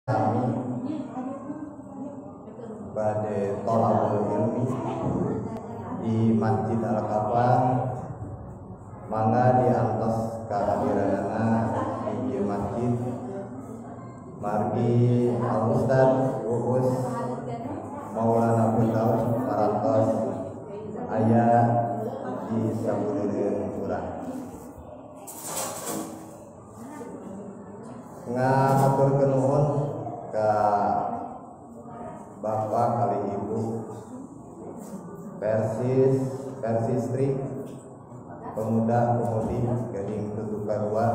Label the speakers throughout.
Speaker 1: kami bade tolabul ilmi di Masjid Al-Kafah mangga diantos kehadiranana di masjid margi Al-Ustad Uus Maulana Budaud parantos aya di sabuleun urang ngaturkeun nuhun ka Bapak kali Ibu Persistri pemuda-pemudi Gading Tutukarua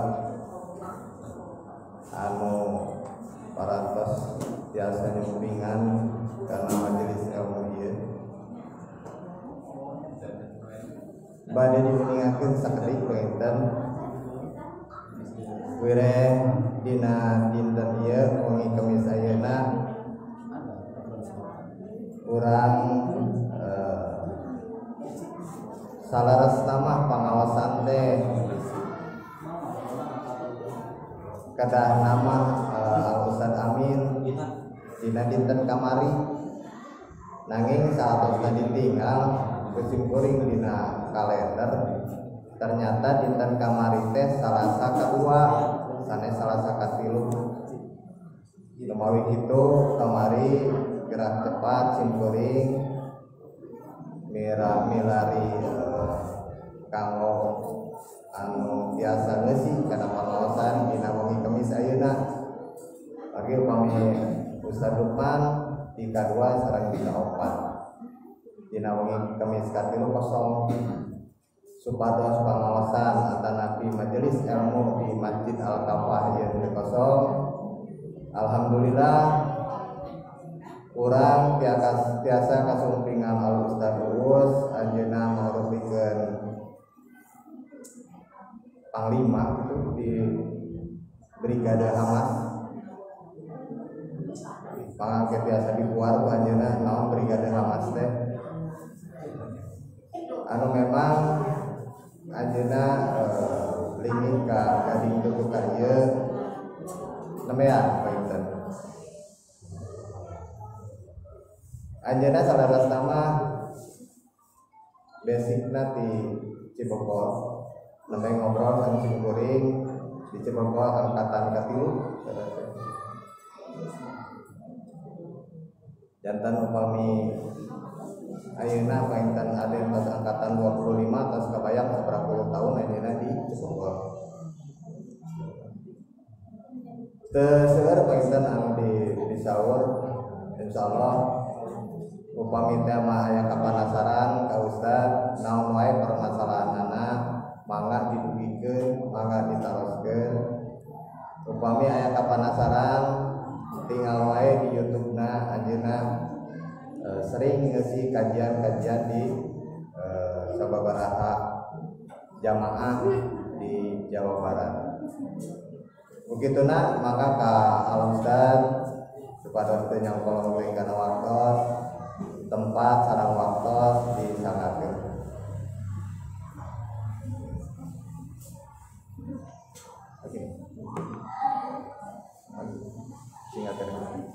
Speaker 1: anu parantos biasa nyumpingan karena majelis ilmu ieu bade diuningakeun sakedik pengeten wireh dina dinten ieu wengi Kemis ayeuna urang salaras tamah pangawasan teh kadah nama Al-Ustad Amin dina dinten kamari nanging saatosna ditinggal kuring dina kalender ternyata dinten kamari teh Salasa kedua sanes Salasa katilu lumawi kitu kamari gerak cepat simkuring milari kanggo anu biasa ngeusi kana pangaosan dina wengi Kemis ayeuna bagi upami Ustad Lukman di kadua sareng di kaopat dina wengi Kemis katilu kosong supados pangaosan atanapi majelis ilmu di Masjid Al-Kafah ieu kosong. Alhamdulillah urang tiasa kasumpingan Al-Ustad Uus anjeunna ngurusikeun panglima itu di Brigade Hamas pangangke biasa dibuat anjeunna naon Brigade Hamas teh anu memang anjeunna linggih ka Gading Tutukar ieu nemean painten anjeunna salaras nama basicna di Cibogor nembe ngobrol sama simkuring di Cibogor angkatan katilu jantan upami ayeuna painten aden pas angkatan 25 atas kabayang saberapa puluh tahun ayeuna di Cibogor teu seueur painten anu disaur insyaallah upami teh mah aya kapanasaran ka Ustad naon wae permasalahanana mangga didugikeun mangga ditaroskeun upami aya kapanasaran tinggal wae di YouTube-na anjeunna sering ngeusi kajian-kajian di sababaraha jamaah di Jawa Barat begituna maka ka Al-Ustad supados teu nyangkol leuwih kana waktos tempat sareng waktos disangakeun oke singkakeun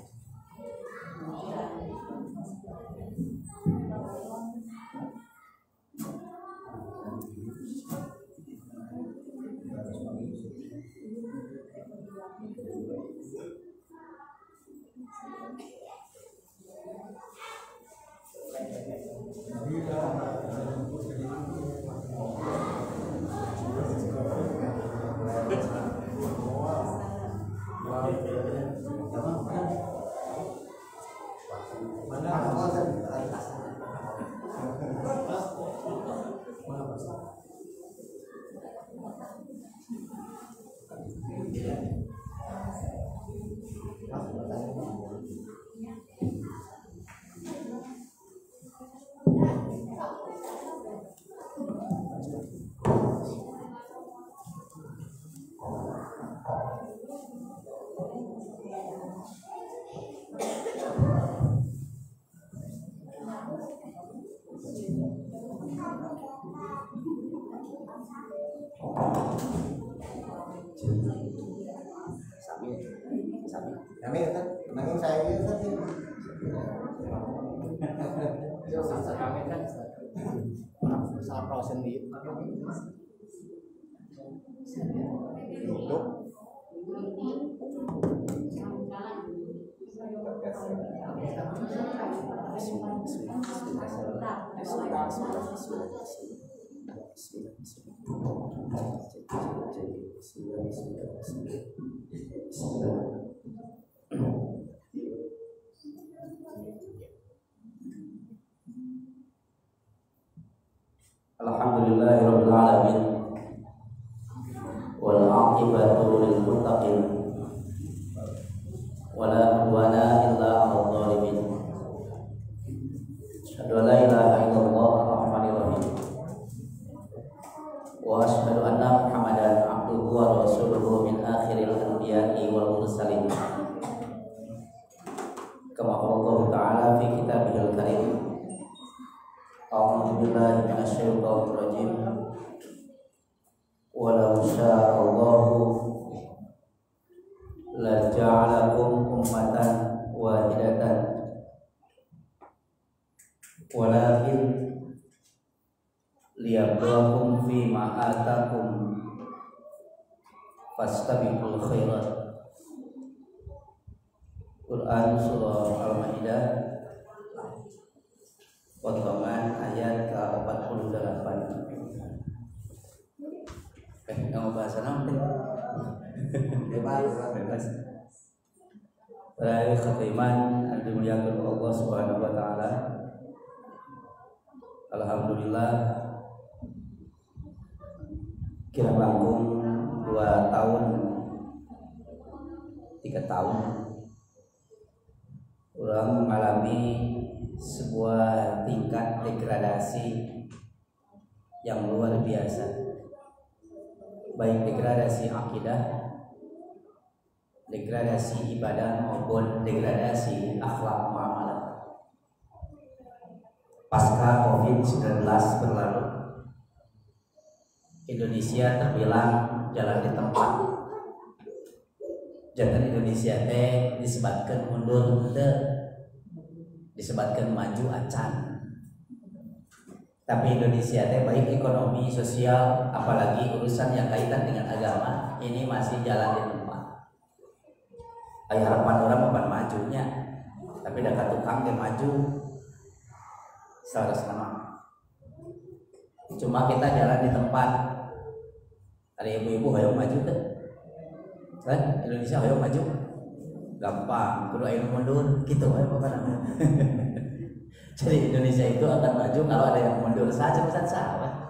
Speaker 1: Kami kan nanging saya itu kan
Speaker 2: kami kan salah proses di
Speaker 1: YouTube.
Speaker 3: Alhamdulillahirabbil alamin wal 'aqibatu lil muttaqin wala udwana illa 'alal zalimin. Asyhadu an la ilaha illallah ar-rahmanir rahim wa asyhadu anna Muhammadan 'abduhu wa rasuluhu min akhiril anbiya'i wal mursalin. Kama qala Allah ta'ala fi kitabihil karim. A'udzu billahi minasyaitonir rajim. Walau syaa Allahu la ja'alakum ummatan wahidatan walakin liyabluwakum fima atakum fastabiqul khairat. Quran surah Al-Maidah potongan ayat ke-48. Kamu bahasa nanti bebas. Terakhir khatiman dimuliakan Allah Subhanahu wa taala. Alhamdulillah kira langkung 2 tahun 3 tahun orang mengalami sebuah tingkat degradasi yang luar biasa, baik degradasi akidah, degradasi ibadah maupun degradasi akhlak muamalah. Pasca COVID-19 berlalu, Indonesia terbilang jalan di tempat. Jangan Indonesia teh disebutkan mundur disebutkan maju acan. Tapi Indonesia teh baik ekonomi, sosial, apalagi urusan yang kaitan dengan agama, ini masih jalan di tempat. Aya harapan orang bukan majunya, tapi dekat tukang dia maju. Salah sama. Cuma kita jalan di tempat. Ada ibu-ibu hayang maju teh. Kan Indonesia hayang maju. Gampang, kudu aya mundur gitu we pokoknya. Jadi Indonesia itu akan maju kalau ada yang mundur saja salah.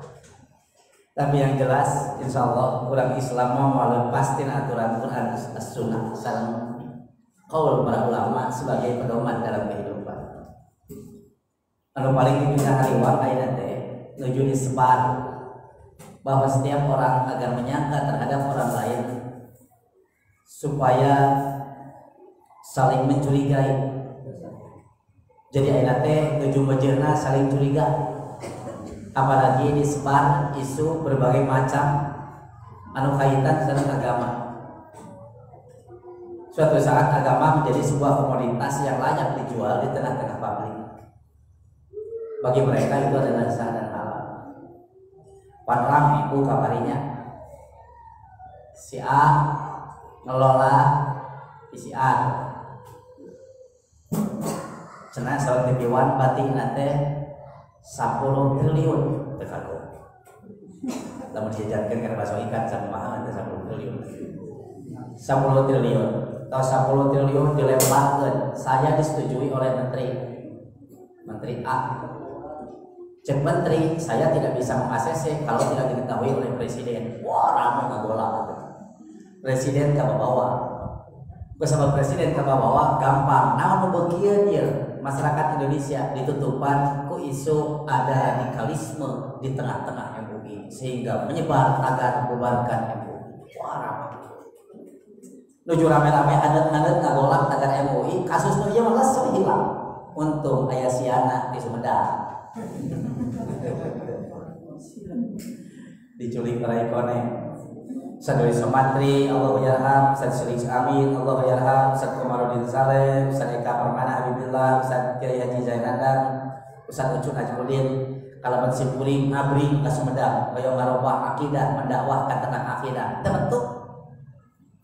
Speaker 3: Tapi yang jelas insyaallah orang Islam mau lepastin aturan Quran as-sunnah sareng qaul para ulama sebagai pedoman dalam kehidupan. Anu paling dipindah hariwang ayeuna teh nuju disebar bahwa setiap orang agar menyangka terhadap orang lain supaya saling mencurigai. Jadi ayeuna teh nuju mejeurna saling curiga. Apalagi disebar isu berbagai macam anu kaitan dengan agama. Suatu saat agama menjadi sebuah komoditas yang layak dijual di tengah-tengah publik. Bagi mereka itu adalah sah dan halal. Panrang ibu kabarinya si A ngelola si A. Cenah salat tipiwan bating nate 10 triliun teu kago. Lamun dijajarkeun kana bahasa ikan sama mahal teh 10 triliun. 10 triliun. Atau 10 triliun dilemparkeun, saya disetujui oleh Menteri A. Cek menteri, saya tidak bisa meng-ACC kalau tidak diketahui oleh presiden. Wah, ramai ngagolak. Presiden kabawa. Bersama presiden kabawa gampang. Namun begitu ya, masyarakat Indonesia ditutupan ku isu ada radikalisme di tengah-tengah MUI sehingga menyebar agar membubarkan MUI. Wah, ramai. Nuju rame-rame adat-adat ngagolak agar MUI, kasus nu ieu mah langsung hilang. Untung aya siana di Sumedang. Diculik oleh konek. Ustaz Dwi Somatri, Allahu yarham, Ustaz Syarif Amin, Allahu yarham, Ustaz Komarudin Saleh, Ustaz Eka Permana Habibillah, Ustaz Kiai Haji Zainandang, Ustaz Ucun Najmudin, Kalaban Simpuring, Abri, Kasumedang, Kaya ngarobah akidah, mendakwahkan tentang akidah. Tentu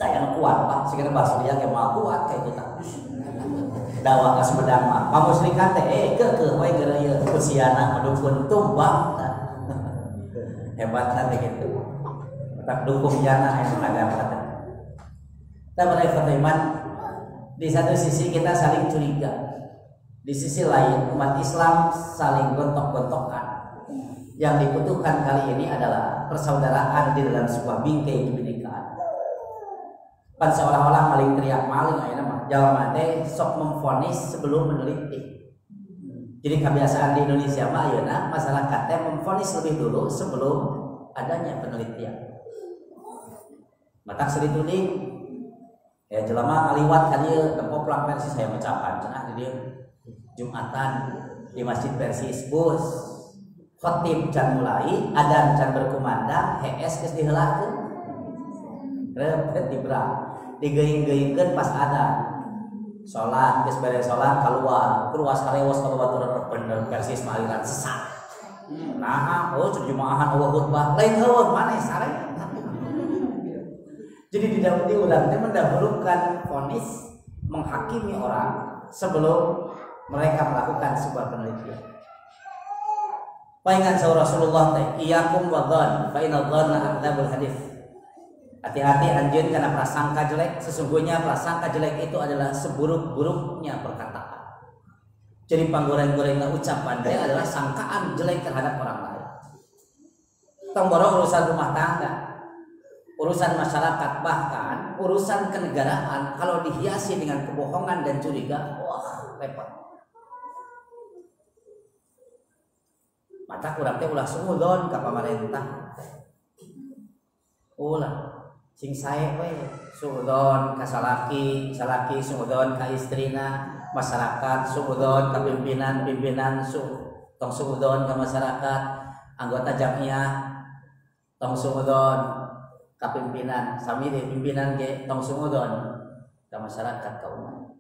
Speaker 3: yang kuat Pak, sehingga bahasa dia kayak mau kuat kayak kita. Dakwah Kasumedang mah, pamusrikan teh ke we geureuy kusiana dukun tumbang. Hebatna teh gitu. Tak dukung jana yang agama. Dan para iman, di satu sisi kita saling curiga, di sisi lain umat Islam saling gontok-gontokan. Yang dibutuhkan kali ini adalah persaudaraan di dalam sebuah bingkai kebinekaan. Pan seolah-olah maling teriak maling ayeuna mah jalma teh sok memvonis sebelum meneliti. Jadi kebiasaan di Indonesia mah ayeuna masyarakat teh memvonis lebih dulu sebelum adanya penelitian. Matak serituling ya jelema ngaliwat ka dieu tempo pulang Persis saya mencapan cenah di dieu Jumatan di Masjid Persis bus khotib can mulai adzan can berkumandang HS geus diheulakeun repet dibra digeuing-geuingkeun pas adzan salat geus beres salat keluar sarewas kaluar bener Persis mah aliran sesat nah jumaahan Allah khutbah lain heuweung maneh sare. Jadi tidak diulang, dia mendahulukan vonis menghakimi orang sebelum mereka melakukan sebuah penelitian. Paingan sahur Rasulullah teh, iyakum wadhan, fa inna dhanna akdzabul hadits. Hati-hati anjeun karena prasangka jelek, sesungguhnya prasangka jelek itu adalah seburuk-buruknya perkataan. Jadi panggoreng-gorengna ucapan dia adalah sangkaan jelek terhadap orang lain. Tong borong urusan rumah tangga, urusan masyarakat, bahkan urusan kenegaraan kalau dihiasi dengan kebohongan dan curiga, wah repot. Mata kurang teh ulah suudon ka pamarentah. Ulah sing sae we suudon ka salaki suudon ka istrina, masyarakat suudon ka pimpinan tong suudon ka masyarakat, anggota jamiah tong suudon kapimpinan sami di pimpinan ge tong sumudon ka masyarakat ka umat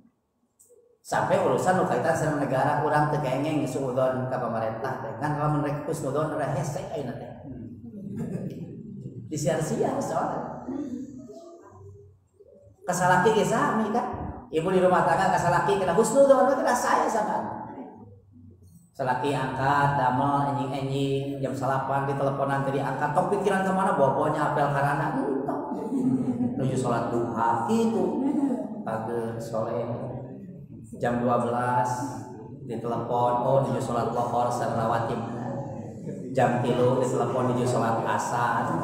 Speaker 3: sampai urusan nu kaitan sareng negara urang teu kengeng sumudon ka pamarentah teh kan lamun rek sumudon ora hese ayeuna teh disiar-siar soalnya kasalaki ge sami kan ibu di rumah tangga kasalaki kena husnudon kena saya sangat salaki angkat, damel, enjing-enjing, jam 8 di teleponan tadi angkat, tong pikiran kemana, bawa-bawanya apel karana, menuju sholat duha, itu pagi sore, jam 12 di telepon, oh menuju sholat lohor, sareng rawatib, jam 3 di telepon menuju sholat asar,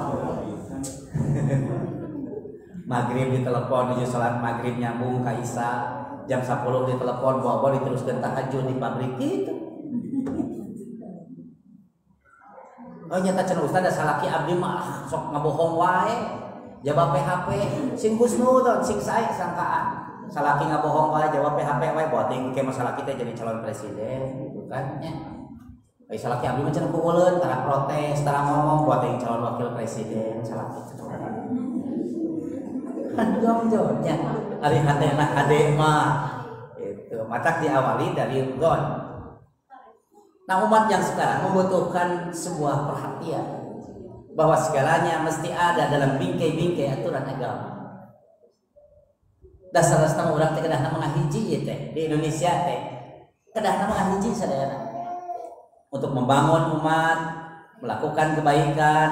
Speaker 3: maghrib di telepon menuju sholat maghrib nyambung ka isya, jam 10 di telepon, bawa-bawa diteruskan tahajud di pabrik, gitu. Oh nyata cenah ustaz da salaki abdi mah sok ngabohong wae. Jawab PHP sing husnudon sing sae sangkaan. Salaki ngabohong wae jawab PHP wae boting ke masalah kita jadi calon presiden gitu kan nya. Ai salaki abdi mah cenah kuuleun tara protes, tara ngomong boting calon wakil presiden salaki cenah. Kan jom-jomnya ari hatena hade mah. Itu matak diawali dari gon. Nah umat yang sekarang membutuhkan sebuah perhatian bahwa segalanya mesti ada dalam bingkai-bingkai aturan agama. Dasar-dasar orang teh kedah mangahiji ya teh di Indonesia teh kedah mangahiji sadayana untuk membangun umat, melakukan kebaikan,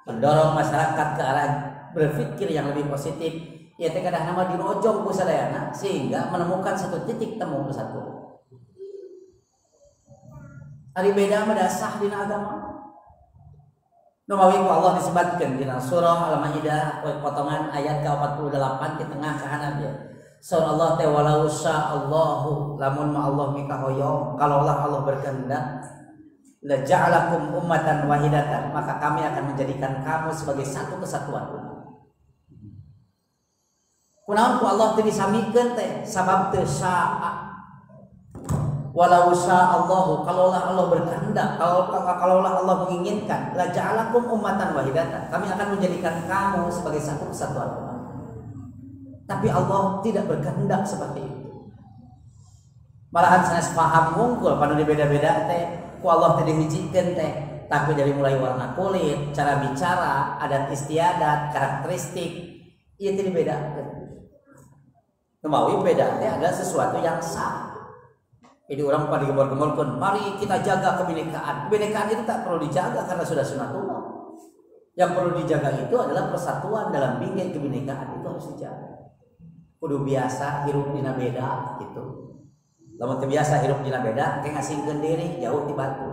Speaker 3: mendorong masyarakat ke arah berpikir yang lebih positif. Ya teh kedah nama dirojong ku sadayana sehingga menemukan satu titik temu bersatu. Hari beda mendasah dina agama. Numawi ku Allah disebutkan dina surah Al-Maidah potongan ayat ke-48 di tengah kahanan dia. Surah Allah teh walau sya'allahu lamun ma Allah mika hoyong kalau Allah berkehendak la ja'alakum ummatan wahidatan maka kami akan menjadikan kamu sebagai satu kesatuan umat. Kunaon ku Allah teu disamikeun teh sabab teu syaa Walau sya'allahu, kalaulah Allah berkehendak, kalaulah Allah menginginkan, la ja'alakum ummatan wahidatan, kami akan menjadikan kamu sebagai satu kesatuan umat. Tapi Allah tidak berkehendak seperti itu. Malahan sanes paham mungkul pada beda-beda teh, ku Allah teh dihijikeun teh, tapi dari mulai warna kulit, cara bicara, adat istiadat, karakteristik, ieu teh dibedakeun. Kemawi beda teh ada sesuatu yang sah. Jadi orang pada gembor-gemborkan, mari kita jaga kebinekaan. Kebinekaan itu tak perlu dijaga karena sudah sunatullah. Yang perlu dijaga itu adalah persatuan dalam bingkai kebinekaan, itu harus dijaga. Kudu biasa hirup dina beda gitu. Lamun terbiasa hirup dina beda, kayak ngasingkeun diri jauh ti batu.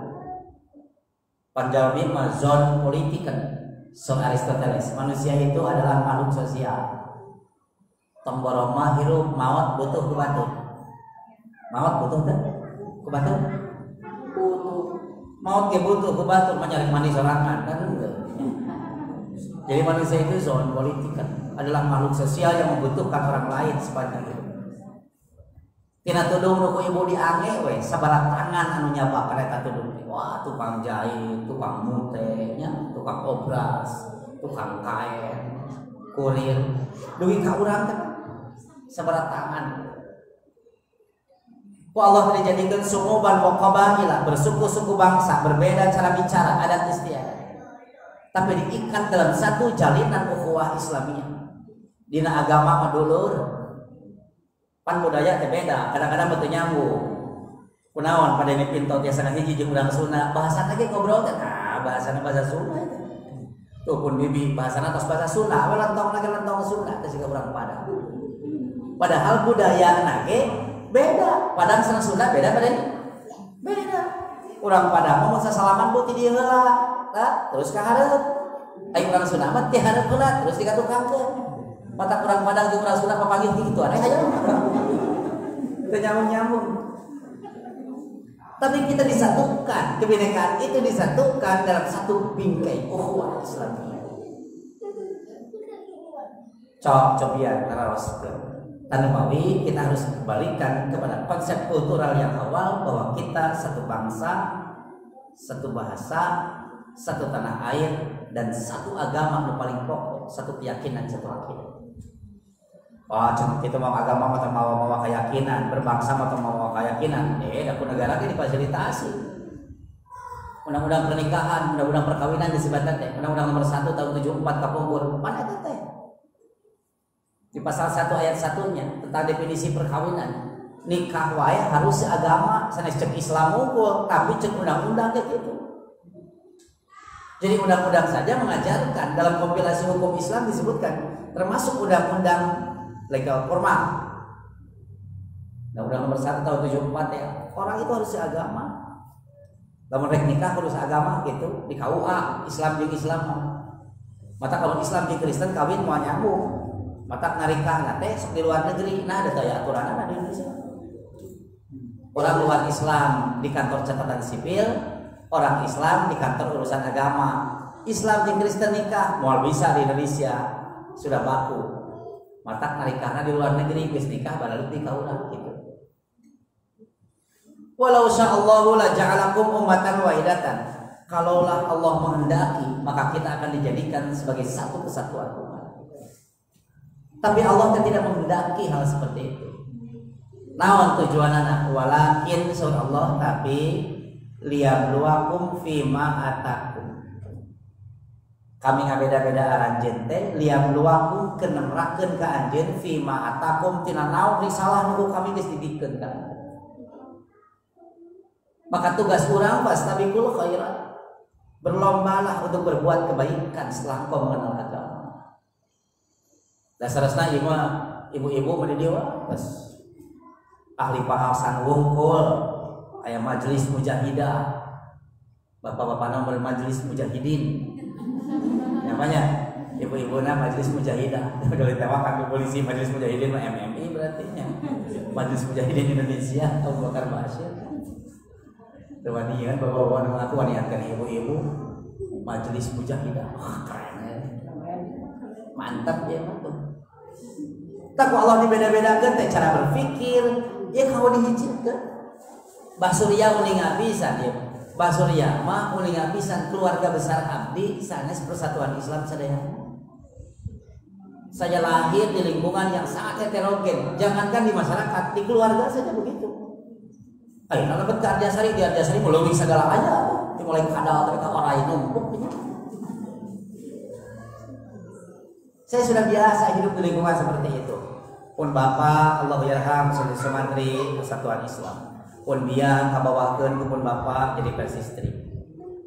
Speaker 3: Panjalmi mah zon politikan. Sok Aristoteles, manusia itu adalah makhluk sosial. Tomboroma hirup maut butuh ku batu. Maut butuh teh ku batu. Butuh. Maut ge butuh ku batu mencari mani sorangan kan enggak. Jadi manusia itu zon politikan, adalah makhluk sosial yang membutuhkan orang lain sepanjang hidup. Tina tudung nu ku ibu diange we sabaraha tangan anu nyapa kareta tudung. Wah, tukang jahit, tukang mute nya, tukang obras, tukang kain, kurir. Dugi ka urang teh sabaraha tangan. Ku Allah dijadikan sumuban wa qabaila, bersuku-suku bangsa, berbeda cara bicara, adat istiadat. Tapi diikat dalam satu jalinan ukhuwah Islamiyah. Dina agama mah dulur. Pan budaya teh beda, kadang-kadang betul nyambung. Kunaon pada ini pinto tiasa hiji jeung urang Sunda, bahasana ge ngobrol teh. Nah, bahasana bahasa Sunda teh. Tuh pun bibi bahasana tos bahasa Sunda, we lentong lagi lentong Sunda teh siga urang Padang. Padahal budaya ge beda. Padang sareng Sunda beda pada ini. Beda. Urang Padang mau sasalaman putih di heula. Terus ka hareup. Aing urang Sunda mah teh hareup heula terus digatukangkeun. Mata urang Padang jeung urang Sunda papanggih kitu aneh aya. Teu nyambung-nyambung. Tapi kita disatukan, kebinekaan itu disatukan dalam satu bingkai ukhuwah Islamiyah. Cobian taroskeun. Tanemawi kita harus kembalikan kepada konsep kultural yang awal bahwa kita satu bangsa, satu bahasa, satu tanah air, dan satu agama yang paling pokok, satu keyakinan, satu akidah. Wah, cuma kita mau agama atau mau keyakinan, berbangsa atau mau keyakinan, dapur negara ini difasilitasi. Undang-undang pernikahan, undang-undang perkawinan disebutkan teh, undang-undang nomor 1 tahun 74 kapungkur, mana itu teh? Di pasal 1 ayat 1-nya tentang definisi perkawinan, nikah wae harus seagama, sanes cek Islam unggul, tapi cek undang-undang kayak gitu. Jadi undang-undang saja mengajarkan dalam kompilasi hukum Islam disebutkan termasuk undang-undang legal formal. Undang-undang nomor 1 tahun 74 ya, orang itu harus seagama. Lamun rek nikah harus seagama gitu di KUA Islam jeung Islam. Mata kalau Islam jeung Kristen kawin moal nyambung. Mata narikah teh sok di luar negeri, nah ada daya aturanna di Indonesia. Orang luar Islam di kantor catatan sipil, orang Islam di kantor urusan agama. Islam jeung Kristen nikah moal bisa di Indonesia sudah baku. Mata narikahna di luar negeri geus nikah balalu di kaula gitu. Walau sya'allahu la ja'alakum ummatan wahidatan. Kalaulah Allah menghendaki, maka kita akan dijadikan sebagai satu kesatuan umat. Tapi Allah tidak menghendaki hal seperti itu. Naon tujuanana? Walakin surah Allah tapi liyabluwakum fima atakum. Kami ngabeda-beda aranjeun teh liyabluwakum kenemrakeun ka anjeun fima atakum tina naon risalah nu kami geus didikeun ka. Maka tugas urang fastabiqul khairat. Berlombalah untuk berbuat kebaikan setelah kau mengenal agama. Dasarna ibu-ibu meni dewa terus ahli bahasan wungkul aya majelis mujahidah. Bapak-bapakna majelis mujahidin. Namanya ibu-ibuna majelis mujahidah. Kalau ditewakan ke polisi majelis mujahidin MMI berarti nya. Majelis mujahidin Indonesia Abu Bakar Bashir. Tewanian bapak-bapak mengaku waniatkan ibu-ibu majelis mujahidah. Wah, keren ya. Mantap ya mantap. Tak Allah dibeda-bedakan teh cara berpikir, ya kalau dihijikeun. Mbah Surya uling pisan ya. Mbah Surya mah uling pisan keluarga besar abdi sanes Persatuan Islam sadaya. Saya lahir di lingkungan yang sangat heterogen. Jangankan di masyarakat, di keluarga saja begitu. Ayo kalau bet ke Arjasari, di Arjasari mulai segala aja. Mulai kadal mereka orang numpuk. Saya sudah biasa hidup di lingkungan seperti itu. Pun bapak Allah yarham Sudi Sumantri Persatuan Islam. Pun biang kabawakeun ku pun bapak jadi persistri.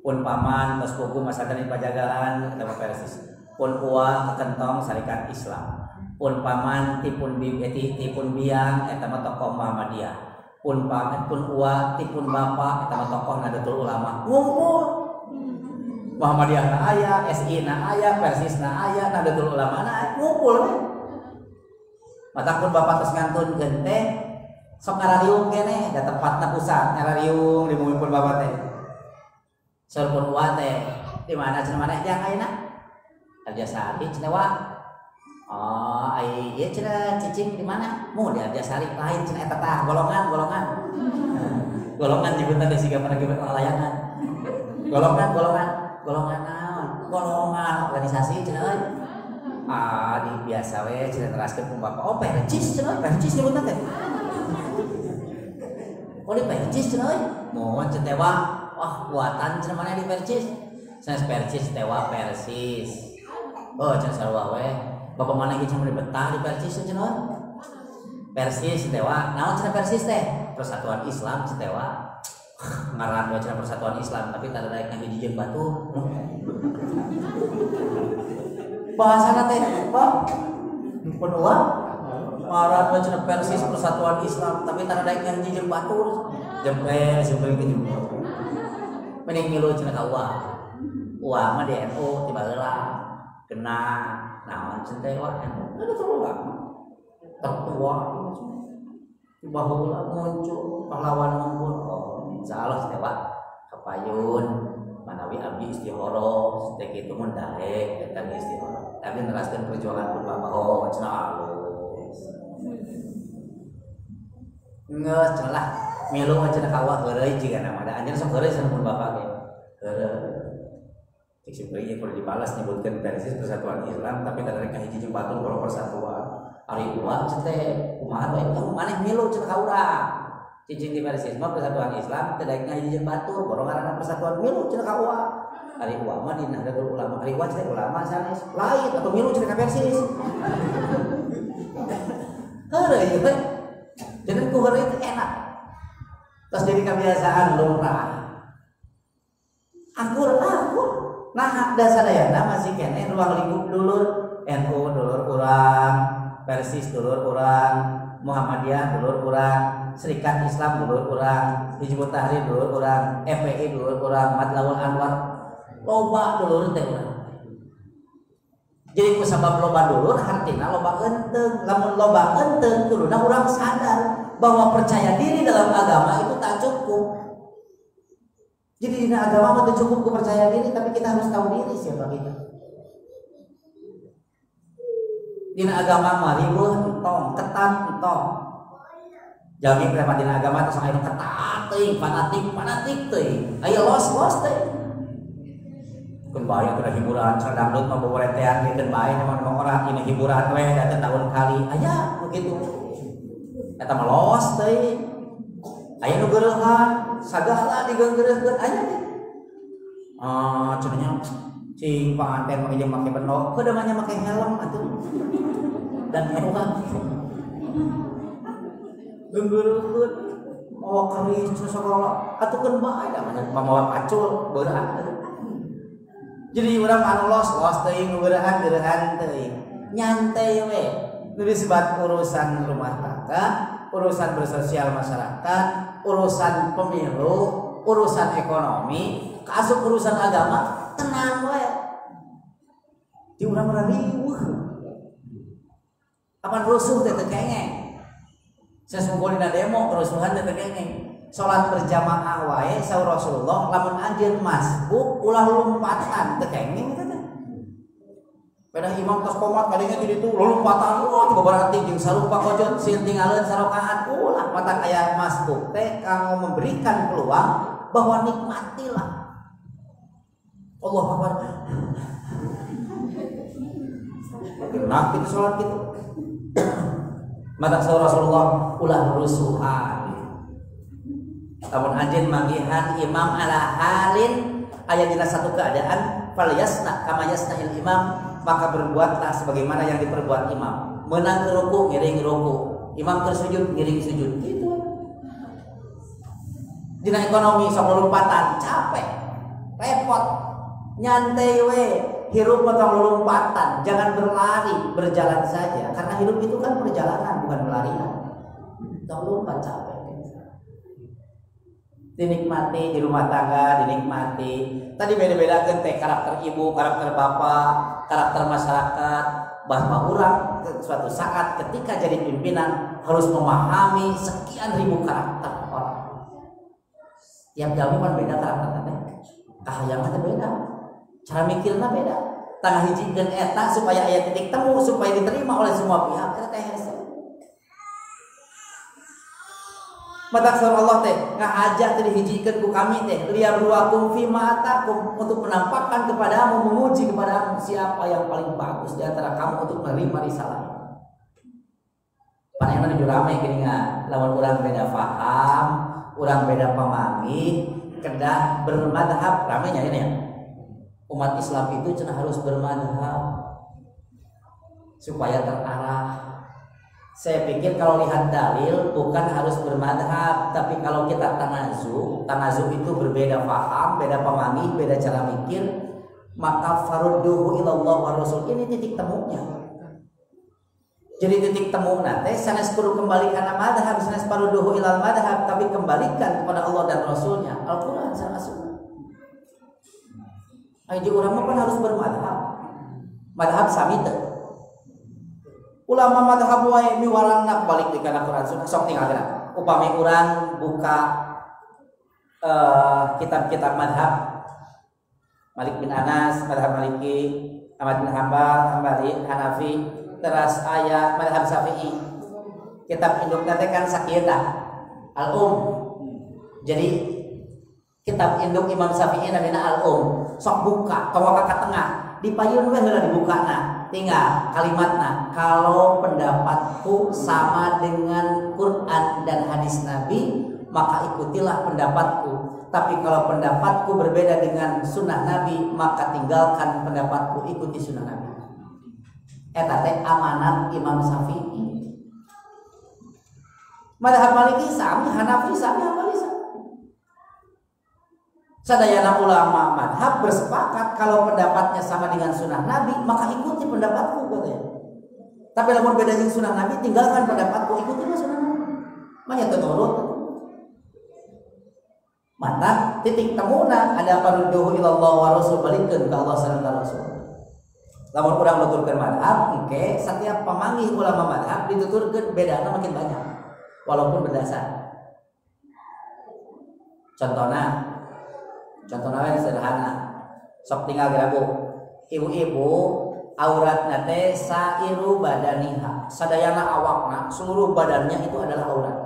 Speaker 3: Pun paman tos pugu masakan di Pajagalan nama persis. Pun uang kekentong Syarikat Islam. Pun paman tipun biang eta mah tokoh Muhammadiyah. Pun paman pun uang tipun bapak eta mah tokoh Nahdlatul Ulama. Ngumpul. Muhammadiyah na aya, SI na aya, Persis na aya, Nahdlatul Ulama na ngumpul we. Mata pun bapak tos ngantunkeun teh sok ngarariung keneh da tempatna pusat ngarariung di bumi pun bapak teh. Saur pun uang teh di mana cenah maneh jang ayeuna? Arjasari cenah wa. Oh, ai ieu cenah cicing di mana? Mu di Arjasari lain cenah eta tah golongan. Golongan nyebutan teh siga pernah layangan. Golongan naon? Golongan organisasi cenah euy. Di biasa we cenah teraskeun ku bapak. Oh, percis cenah, percis nyebutan teh. Oh, di percis cenah euy. Mohon cenah wa. Wah, buatan cenah mana di percis? Sanes percis teh wa Persis. Oh, cenah sarua we. Bapak mana ge cenah betah di Persis cenah. Persis teh wa. Naon cenah Persis teh? Persatuan Islam teh wa. Ngaran we cenah Persatuan Islam tapi tara daek hiji jeung batu. Bahasana teh apa? Pun uang. Ngaran we cenah Persis Persatuan Islam tapi tara daek hiji jeung batu. Jempre sebeuing ke jeung. Mending milu cenah ka uang. Uang mah di NU tiba heula. Kena naon cenah wa ada ulama tertua bahula muncul pahlawan mumpun insyaallah teh Pak kapayun manawi abdi istihoro teh kitu mun daek eta istihoro tapi neraskeun perjuangan pun bapak cenah alus geus cenah lah milu cenah ka wa heureuy jiga nama da anjeun sok heureuy cenah pun bapak ge heureuy sebenarnya kalau dibalas nyebutkan Persis Persatuan Islam tapi kadang kadang hiji jeung batur kalau persatuan ari ulah teh kumaha we kamu maneh milu cenah ka urang cicing di Persis mah Persatuan Islam teh daek hiji jeung batur borong ngaranna persatuan milu cenah ka urang ari ulah mah di Nahdlatul Ulama ari ulah cenah ulama sanes lain atau milu cenah ka Persis heureuy teh jadi ku heureuy teh enak terus jadi kebiasaan lumrah akur nah dasadayana masih kene ruang lingkup dulur NU dulur urang Persis dulur urang Muhammadiyah dulur urang Serikat Islam dulur urang Hizbut Tahrir dulur urang FPI dulur urang Madlawul Anwar loba dulur teh urang jadi ku sabab loba dulur hartina loba enteung lamun loba enteung kuduna urang sadar bahwa percaya diri dalam agama itu tak cukup. Jadi di agama itu cukup ku percaya diri, tapi kita harus tahu diri siapa kita. Di agama mah ribuh entong, ketat entong. Jami berapa di agama terus anu ketat teuing, fanatik teuing. Aya los teuing. Kun bae keur hiburan sadangdut mah boboretean dikeun bae namun orang ini hiburan we datang tahun kali. Aya begitu. Eta mah los teuing. Aya nu geureuhan sagala digeureurkeun aya teh. Cenanya cing panganten mah jeung make benok, heuh mah make helm atuh. Dan hewan. Geureukeun mawa keris sakola atukeun bae da mah mawa pacul beurang. Jadi urang anu los teuing nu geureuhan teuing. Nyantai we. Nu disebut urusan rumah tangga, urusan bersosial masyarakat, urusan pemilu, urusan ekonomi, kasus urusan agama, tenang we. Di urang-urang riweuh. Apan rusuh teh teu kengeng. Sesungguhna demo kerusuhan teh teu kengeng. Salat berjamaah wae saur Rasulullah lamun anjeun masbuk ulah lompatan teu kengeng teh. Pada imam tos komat kadinya di ditu lompatan coba berarti jeung sarupa kojot sieun tinggalin sarakaat ulah mata aya masbuk teh kanggo memberikan peluang bahwa nikmatilah Allah Akbar. Nah kita sholat gitu. Mata Rasulullah ulah rusuhan. Namun anjeun manggihan imam ala halin aya dina satu keadaan falyasna kama yasna'il imam, maka berbuatlah sebagaimana yang diperbuat imam. Menang ke ruku, ngiring ruku. Imam ke sujud, ngiring sujud. Gitu. Dina ekonomi sok lompatan, capek, repot, nyantai we, hirup potong lompatan, jangan berlari, berjalan saja. Karena hidup itu kan perjalanan, bukan pelarian. Tong lompat capek. Dinikmati di rumah tangga, dinikmati. Tadi beda-beda kan teh karakter ibu, karakter bapak, karakter masyarakat. Bahwa orang suatu saat ketika jadi pimpinan harus memahami sekian ribu karakter orang. Tiap jam kan beda karakternya teh. Kahayangan beda. Cara mikirnya beda. Tangah hijikeun eta supaya aya titik temu supaya diterima oleh semua pihak. Eta teh mata Allah teh ngajak teh dihijikeun ku kami teh liyabluwakum fi ma atakum untuk menampakkan kepadamu, menguji kepadamu siapa yang paling bagus di antara kamu untuk menerima risalah. Panenna nu rame geuningan lamun urang beda paham, urang beda pamangih, kedah bermadhab rame nya ini ya. Umat Islam itu cenah harus bermadhab supaya terarah. Saya pikir kalau lihat dalil bukan harus bermadhab, tapi kalau kita tanazu itu berbeda paham, beda pamangih, beda cara mikir, maka farudduhu ilallah wa rasul, ini titik temunya. Jadi titik temu nanti sanes kudu kembali karena madhab, sanes farudduhu ilal madhab, tapi kembalikan kepada Allah dan Rasulnya, Al-Quran sama Sunnah. Ayo orang kan harus bermadhab, madhab sami teu. Ulama madhab wae miwarangna balik di kana Quran Sunnah sok tinggalna. Upami urang buka kitab-kitab madhab Malik bin Anas, madhab Maliki, Ahmad bin Hanbal, Hambali, Hanafi, teras aya madhab Syafi'i. Kitab indukna teh kan sakieu tah Al-Um. Jadi kitab induk Imam Syafi'i namina Al-Um. Sok buka kawa ka tengah, dipayun we heula dibukana. Tinggal kalimatnya, kalau pendapatku sama dengan Quran dan hadis Nabi, maka ikutilah pendapatku. Tapi kalau pendapatku berbeda dengan sunnah Nabi, maka tinggalkan pendapatku, ikuti sunnah Nabi. Eta teh amanat Imam Syafi'i. Madhab Maliki sami, Hanafi sami, Hambali sami. Sadayana ulama madhab bersepakat kalau pendapatnya sama dengan sunnah Nabi, maka ikuti pendapatku katanya. Tapi lamun beda dengan sunnah Nabi, tinggalkan pendapatku, ikuti sunnah Nabi. Manya turut. Mata titik temuna ada farudduhu ilallah wa rasul, balikeun ka Allah sareng Rasul. Lamun urang nuturkeun madhab, engke setiap pamangih ulama madhab dituturkeun bedana makin banyak walaupun berdasar. Contohnya yang sederhana, sok tinggal gerabu. Ibu-ibu auratna teh sairu badaniha, sadayana awakna, seluruh badannya itu adalah aurat.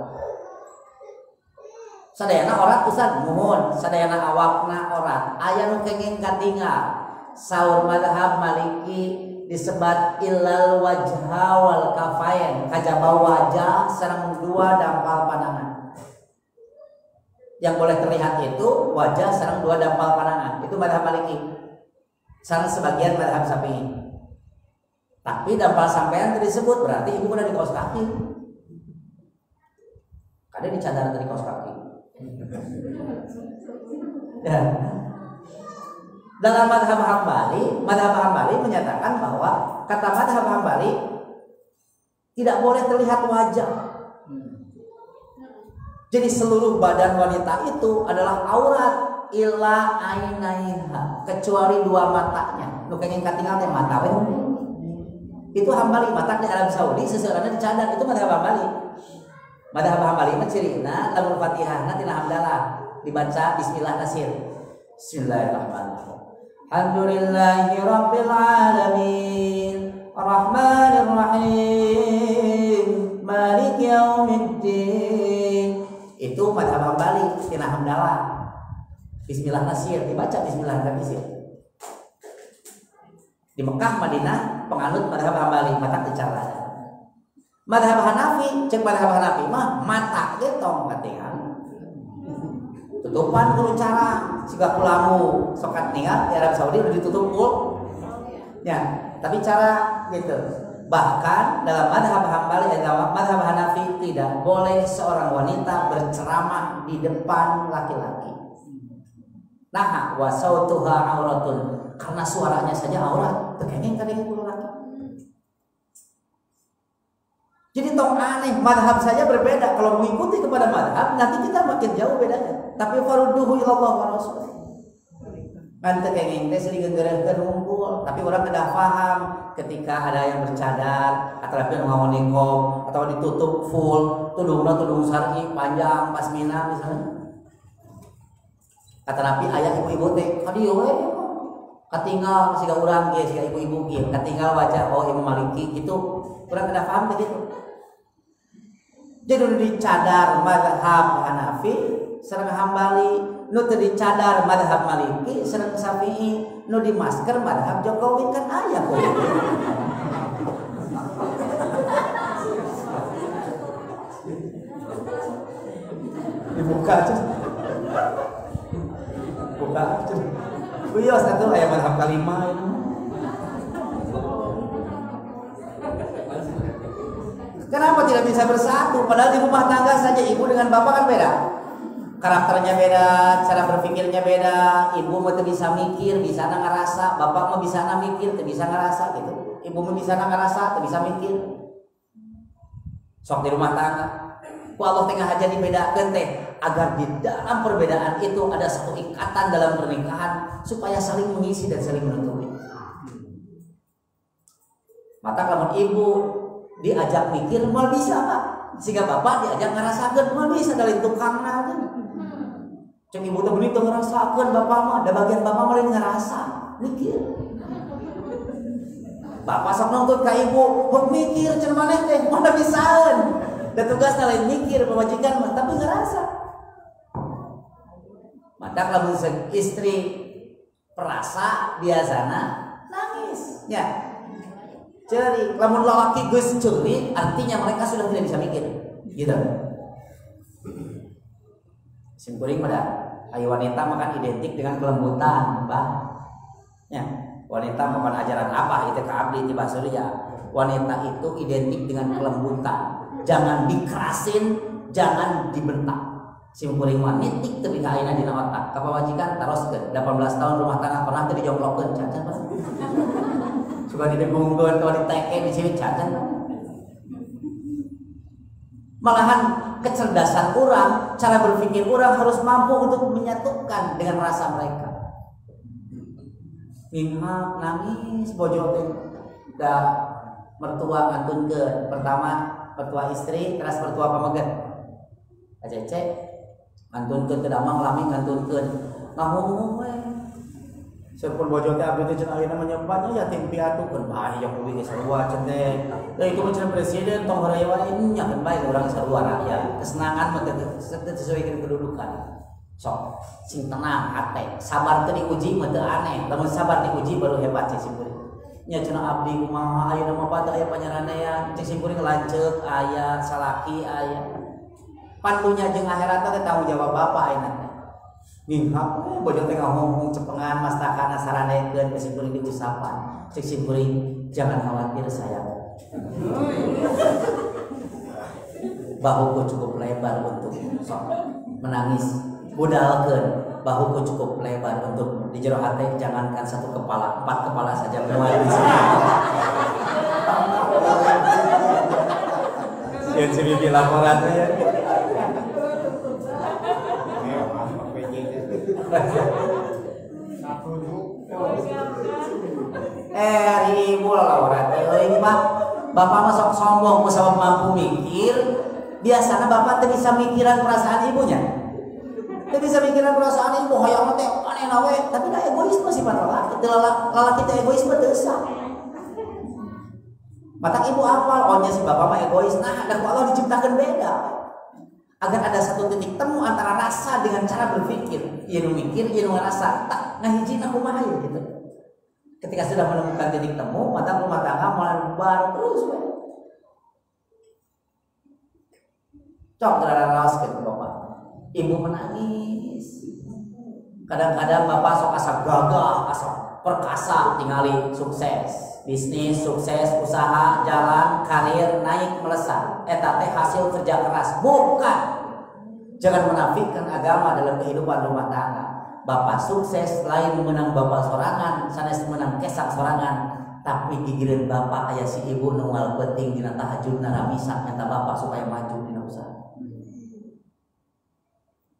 Speaker 3: Sadayana aurat ustaz muhun, sadayana awakna aurat. Aya nu kenging katingal. Saur madhab Maliki disebat illal wajha wal kafain, kajaba wajah sareng dua dampal pandangan. Yang boleh terlihat itu wajah sareng dua dampal pandangan. Itu madhab Maliki. Sareng sebagian madhab Syafi'i. Tapi dampal sampean tadi disebut berarti ibu udah di kaos kaki. Kadang dicadar dari kaos kaki. Ya. Dalam madhab Hambali menyatakan bahwa kata madhab Hambali tidak boleh terlihat wajah. Jadi seluruh badan wanita itu adalah aurat illa ainaiha, kecuali dua matanya. Nu kenging katingal teh mata we. Itu Hambali, mata di Arab Saudi seseorangnya dicadar, itu madhab Hambali. Madhab Hambali mah cirina lamun Fatihahna tina hamdalah dibaca bismillah nasir. Bismillahirrahmanirrahim. Alhamdulillahi rabbil alamin arrahmanir rahim maliki yaumiddin. Itu madhab Hambali tina hamdalah. Bismillah nasir dibaca bismillah nasir. Di Mekah Madinah penganut madhab Hambali mata bicara. Madhab Hanafi cek madhab Hanafi mah mata ge tong katingan. Tutupan kudu cara siga kulamu sokat niat di Arab Saudi udah ditutup ya, tapi cara gitu. Bahkan dalam madhab Hambali dalam madhab Hanafi tidak boleh seorang wanita berceramah di depan laki-laki. Nah, wa sautuha auratun, karena suaranya saja aurat, tekengeng kadang kudu laki. Jadi tong aneh, madhab saja berbeda. Kalau mengikuti kepada madhab, nanti kita makin jauh bedanya. Tapi farudduhu ilallah wa rasul. Kan tekengeng teh sering ngeureurkeun unggul, tapi orang tidak paham ketika ada yang bercadar atau ngomong niqab atau ditutup full, tudungna tudung syar'i panjang pasmina misalnya. Kata Nabi ayah ibu-ibu teh kadieu we katinggal siga urang ge siga ibu-ibu ge katinggal wajah oh Imam Maliki gitu. Urang tidak paham teh gitu. Jadi udah dicadar madhab Hanafi sareng Hambali, nu teu dicadar madhab Maliki sareng Syafi'i, nu di masker madhab Jokowi kan aya kok. Dibuka aja. Buka aja. Iya satu aya madhab kalima itu. Kenapa tidak bisa bersatu? Padahal di rumah tangga saja ibu dengan bapak kan beda. Karakternya beda, cara berpikirnya beda. Ibu mah teu bisa mikir, bisa ngarasa. Bapak mah bisa mikir, teu bisa ngarasa gitu. Ibu mah bisa ngarasa, teu bisa mikir. Sok di rumah tangga. Ku Allah tengah aja dibedakeun teh agar di dalam perbedaan itu ada satu ikatan dalam pernikahan supaya saling mengisi dan saling menutupi. Mata lamun ibu diajak mikir mal bisa Pak, sehingga bapak diajak ngerasakeun mal bisa dari tukangna aja. Cek ibu teh beuni teu ngerasakeun bapak mah, da bagian bapak mah ngerasa, mikir. Bapak sok nuntut ka ibu, "Hok mikir cenah maneh teh, mana bisaeun." Da tugasna lain mikir pemajikan mah, tapi ngerasa. Mata lamun istri perasa biasana nangis, ya. Ceri, lamun lelaki geus ceurik, artinya mereka sudah tidak bisa mikir. Gitu. Simkuring mah ayo wanita makan identik dengan kelembutan, Mbak. Ya, wanita makan ajaran apa itu ka abdi ti Surya. Wanita itu identik dengan kelembutan. Jangan dikerasin, jangan dibentak. Simkuring mah nitik teu ka ayeuna dina otak. Ka pamajikan taroskeun 18 tahun rumah tangga pernah teu dijongklokkeun, cacat pernah. Suka didegungkeun kalau diteke di sini cacat. Malahan kecerdasan orang, cara berpikir orang harus mampu untuk menyatukan dengan rasa mereka. Ngingak nangis bojo teh da mertua ngantunkeun. Pertama mertua istri, teras mertua pamaget. Acece ngantunkeun teu damang lami ngantunkeun. Ngahung we. Sepun bojo teh abdi teh cenah ayeuna menyempatnya yatim piatu kan bae Jokowi geus sarua cenah. Da itu mah presiden tong horeyo wae nya kan bae urang sarua rakyat. Kesenangan mah teh sesuai dengan kedudukan. Sok sing tenang hate, sabar teh diuji mah teu aneh. Lamun sabar diuji baru hebat cek simkuring. Nya cenah abdi kumaha ayeuna mah pada aya panyaranean, cek simkuring lanceuk aya salaki aya. Pandunya jeung akhirat teh tanggung jawab Bapak ayeuna. Ngingap bojo teh ngomong cepengan mastakana saranekeun ke simkuring diusapan. Cek simkuring jangan khawatir sayang. Bahuku cukup lebar untuk sok menangis. Budalkeun bahuku cukup lebar untuk di jero hate jangankan satu kepala, 4 kepala saja muat di sini. Sian si bibi laporan ya. Hari ibu laporan euy Pak. Bapak mah sok sombong kusama mampu mikir. Biasanya bapak teu bisa mikiran perasaan ibunya. Teu bisa mikiran perasaan ibu hoyong teh aneh nawe, tapi da egoisme sifat lalaki. Teu lalaki teh egoisme teu sah. Mata ibu apal, ohnya si bapak mah egois. Nah, da ku Allah diciptakan beda. Agar ada satu titik temu antara rasa dengan cara berpikir. Ieu nu mikir, ieu nu ngarasa. Tak ngahijina kumaha gitu. Ketika sudah menemukan titik temu, maka rumah tangga mulai bubar terus. Cok terlaras ke bapak. Ibu menangis. Kadang-kadang bapak sok asa gagah, asa perkasa, tingali sukses. Bisnis, sukses, usaha, jalan, karir, naik, melesat. Eta teh hasil kerja keras. Bukan. Jangan menafikan agama dalam kehidupan rumah tangga. Bapak sukses lain menang bapak sorangan, sanes menang kesak sorangan. Tapi gigireun bapak aya si ibu nunggal penting dina tahajudna ramisa nyata bapak supaya maju dina usaha.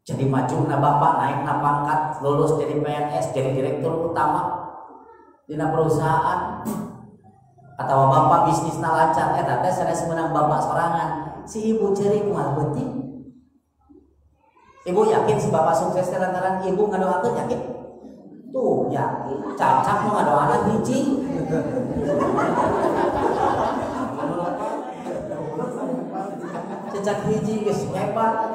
Speaker 3: Jadi maju na bapak naik na pangkat, lulus jadi PNS, jadi direktur utama dina perusahaan. Atau bapak bisnisna lancar, eta teh sanes menang bapak sorangan. Si ibu ceurik moal penting. Ibu yakin si bapak sukses lantaran ibu ngadoakeun yakin? Tuh yakin, cacak mau ngadoakeun hiji. Cacak hiji geus hebat.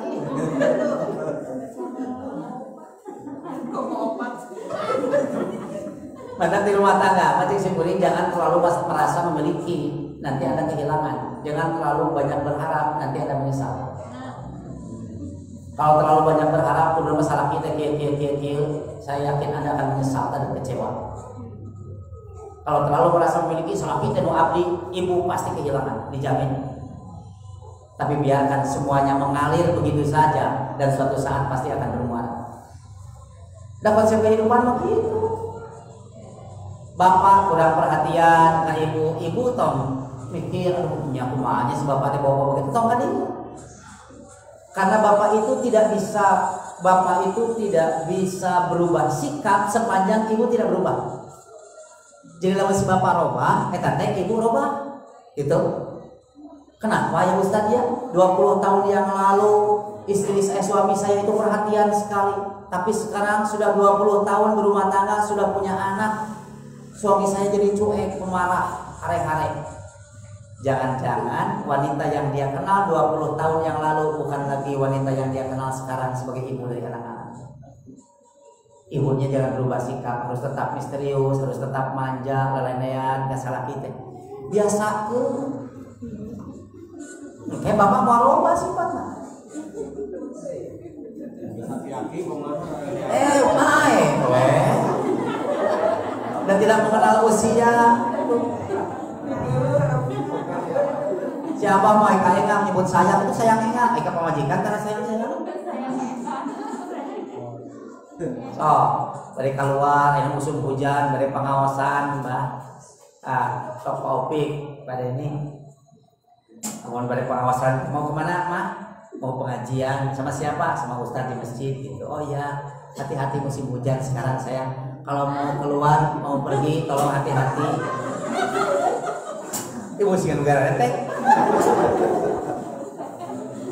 Speaker 3: Mantap di rumah tangga, macam simpuling jangan terlalu merasa memiliki, nanti Anda kehilangan. Jangan terlalu banyak berharap, nanti Anda menyesal. Kalau terlalu banyak berharap udah masalah kita kieu, saya yakin Anda akan menyesal dan kecewa. Kalau terlalu merasa memiliki salah kita nu abdi, ibu pasti kehilangan, dijamin. Tapi biarkan semuanya mengalir begitu saja dan suatu saat pasti akan bermuara. Dapat konsep kehidupan begitu. Bapak kurang perhatian ke ibu tong mikir aduh punya kumanya si bapak teh bawa begitu tong kan ibu. Karena bapak itu tidak bisa berubah sikap sepanjang ibu tidak berubah. Jadi lamun si bapak robah, eta teh ibu robah. Gitu. Kenapa ya Ustaz ya? 20 tahun yang lalu istri saya, suami saya itu perhatian sekali, tapi sekarang sudah 20 tahun berumah tangga, sudah punya anak. Suami saya jadi cuek, pemarah, hare-hare. Jangan-jangan wanita yang dia kenal 20 tahun yang lalu bukan lagi wanita yang dia kenal sekarang sebagai ibu dari anak-anak. Ibunya jangan berubah sikap, harus tetap misterius, harus tetap manja, lelenean, gak salah kita. Biasa ke. Kayak bapak mau robah sifatnya. Dan tidak mengenal usia. Siapa mau engang nyebut sayang itu sayang engang, ika pamajikan karena sayang. So, dari keluar, ini musim hujan, dari pengawasan, Mbak. Sok opik pada ini. Mohon dari pengawasan, mau kemana, Mak? Mau pengajian sama siapa? Sama Ustadz di masjid gitu. Oh ya, hati-hati musim hujan sekarang sayang. Kalau mau keluar, mau pergi, tolong hati-hati. Ibu sih negara teh.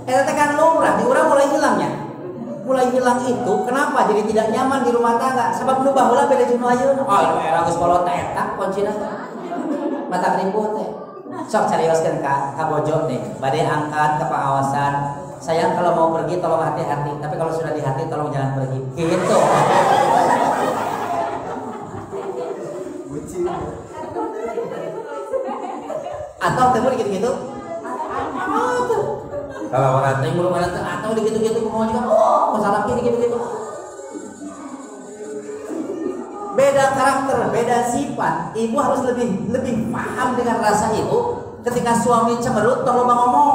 Speaker 3: Eta kan lumrah, di urang mulai hilangnya. Mulai hilang itu, kenapa jadi tidak nyaman di rumah tangga? Sebab nu baheula beda jeung nu ayeuna. Oh, era geus kolot eta kuncina. Mata keriput teh. Sok carioskeun ka bojo teh. Bade angkat ke pengawasan. Sayang kalau mau pergi tolong hati-hati, tapi kalau sudah di hati tolong jangan pergi. Gitu. Atau temur gitu-gitu. Kalau orang teh belum ada atau gitu-gitu mau juga masalah gitu-gitu. Beda karakter, beda sifat. Ibu harus lebih paham dengan rasa ibu ketika suami cemberut tolong ngomong.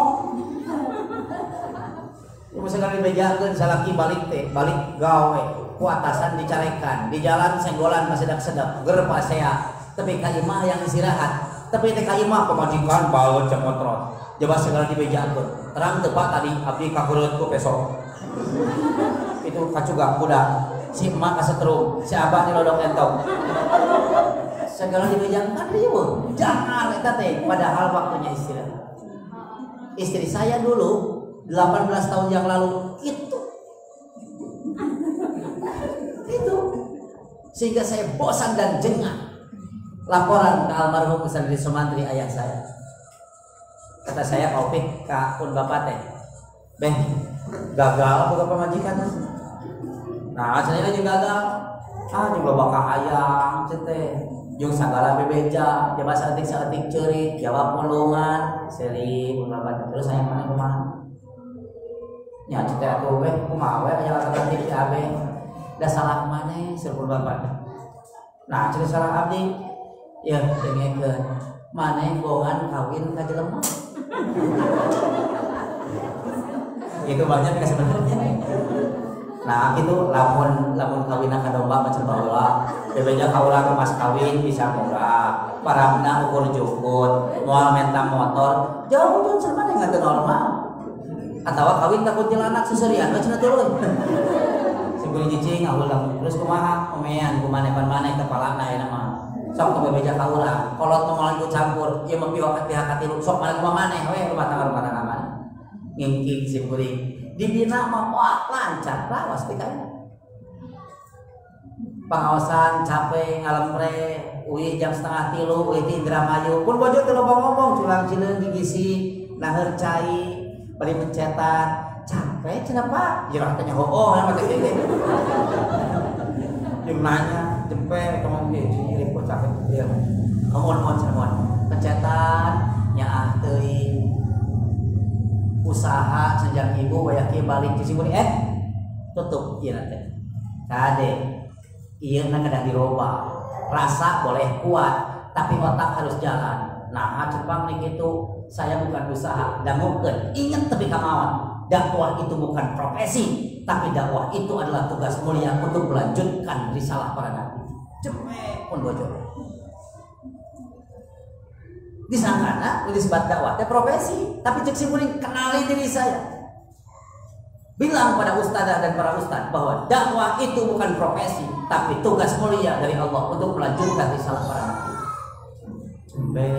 Speaker 3: Ibu sekali bejakeun salaki balik gawe, ku atasan dicarekan, di jalan senggolan masih sedap, ger pasea, tapi ka imah yang istirahat. Tapi teh ka imah pamajikan baeut cemotrot. Coba segala dibejakeun. Terang teu Pak tadi abdi kahureut ku besok. Itu kacuga kuda. Si emak kasetrum, si abah dilodok entong. Segala dibejakeun riweuh. Jangan eta teh padahal waktunya istirahat. Istri saya dulu 18 tahun yang lalu itu sehingga saya bosan dan jengah. Laporan ke almarhum Ustaz Didi Sumantri, ayah saya. Kata saya, Taufik, pun bapak teh, beh, gagal buka pemajikan. Nah, saya aja gagal. Jeung loba ka hayang teh, jeung sagala bebeja, coba saeutik ceurik, jawab pulungan, seri pun bapak. Terus saya mana kumaha? Nya teh atuh weh, kumaha we aya latih ti abe. Da salah maneh saur bapak. Nah, ceuk salah abdi. Ya, dengekeun. Maneh bohongan kawin ka jelema. Itu banyak kasih benernya. Nah, itu lamun kawin ka domba macam baheula. Bebeja kaula ke mas kawin bisa murah. Parabna ukur jukut, moal mentang motor. Jauh pun cenah dengan normal. Atawa kawin ka kuntilanak suserian cenah tuluy. Sing cicing ngaulang terus kumaha omean kumanepan maneh kepalana ayeuna mah. Sok teu bebeja kaula. Kolot moal ku campur, ieu mah pihak katilu sok maneh kumaha maneh we rumah tangga aman. Ngingking si kuring. Dibina mah wah lancar lawas teh kan. Pengawasan capek ngalemre, uih jam 2:30 uih di Indramayu. Pun bojo teu loba ngomong culang cileung gigisi, naher cai, bari mencetan, capek cenah Pak. Jirah teh hooh mah teh gede. Jeung nanya, jempe ngomong ge ciri kok capek dia. Ngomong pencetan nyaah teuing. Usaha sejak ibu bayaki balik di sini tutup ieu teh. Kade ieu na kadang diroba. Rasa boleh kuat tapi otak harus jalan. Nah, Jepang nih gitu, saya bukan usaha, dangukeun. Ingat tapi kamawan, dakwah itu bukan profesi, tapi dakwah itu adalah tugas mulia untuk melanjutkan risalah para nabi. Cemek pun bojo. Disangkana disebut dakwah teh profesi, tapi cek simpuling kenali diri saya. Bilang pada ustadzah dan para ustadz bahwa dakwah itu bukan profesi, tapi tugas mulia dari Allah untuk melanjutkan risalah para nabi. Cembe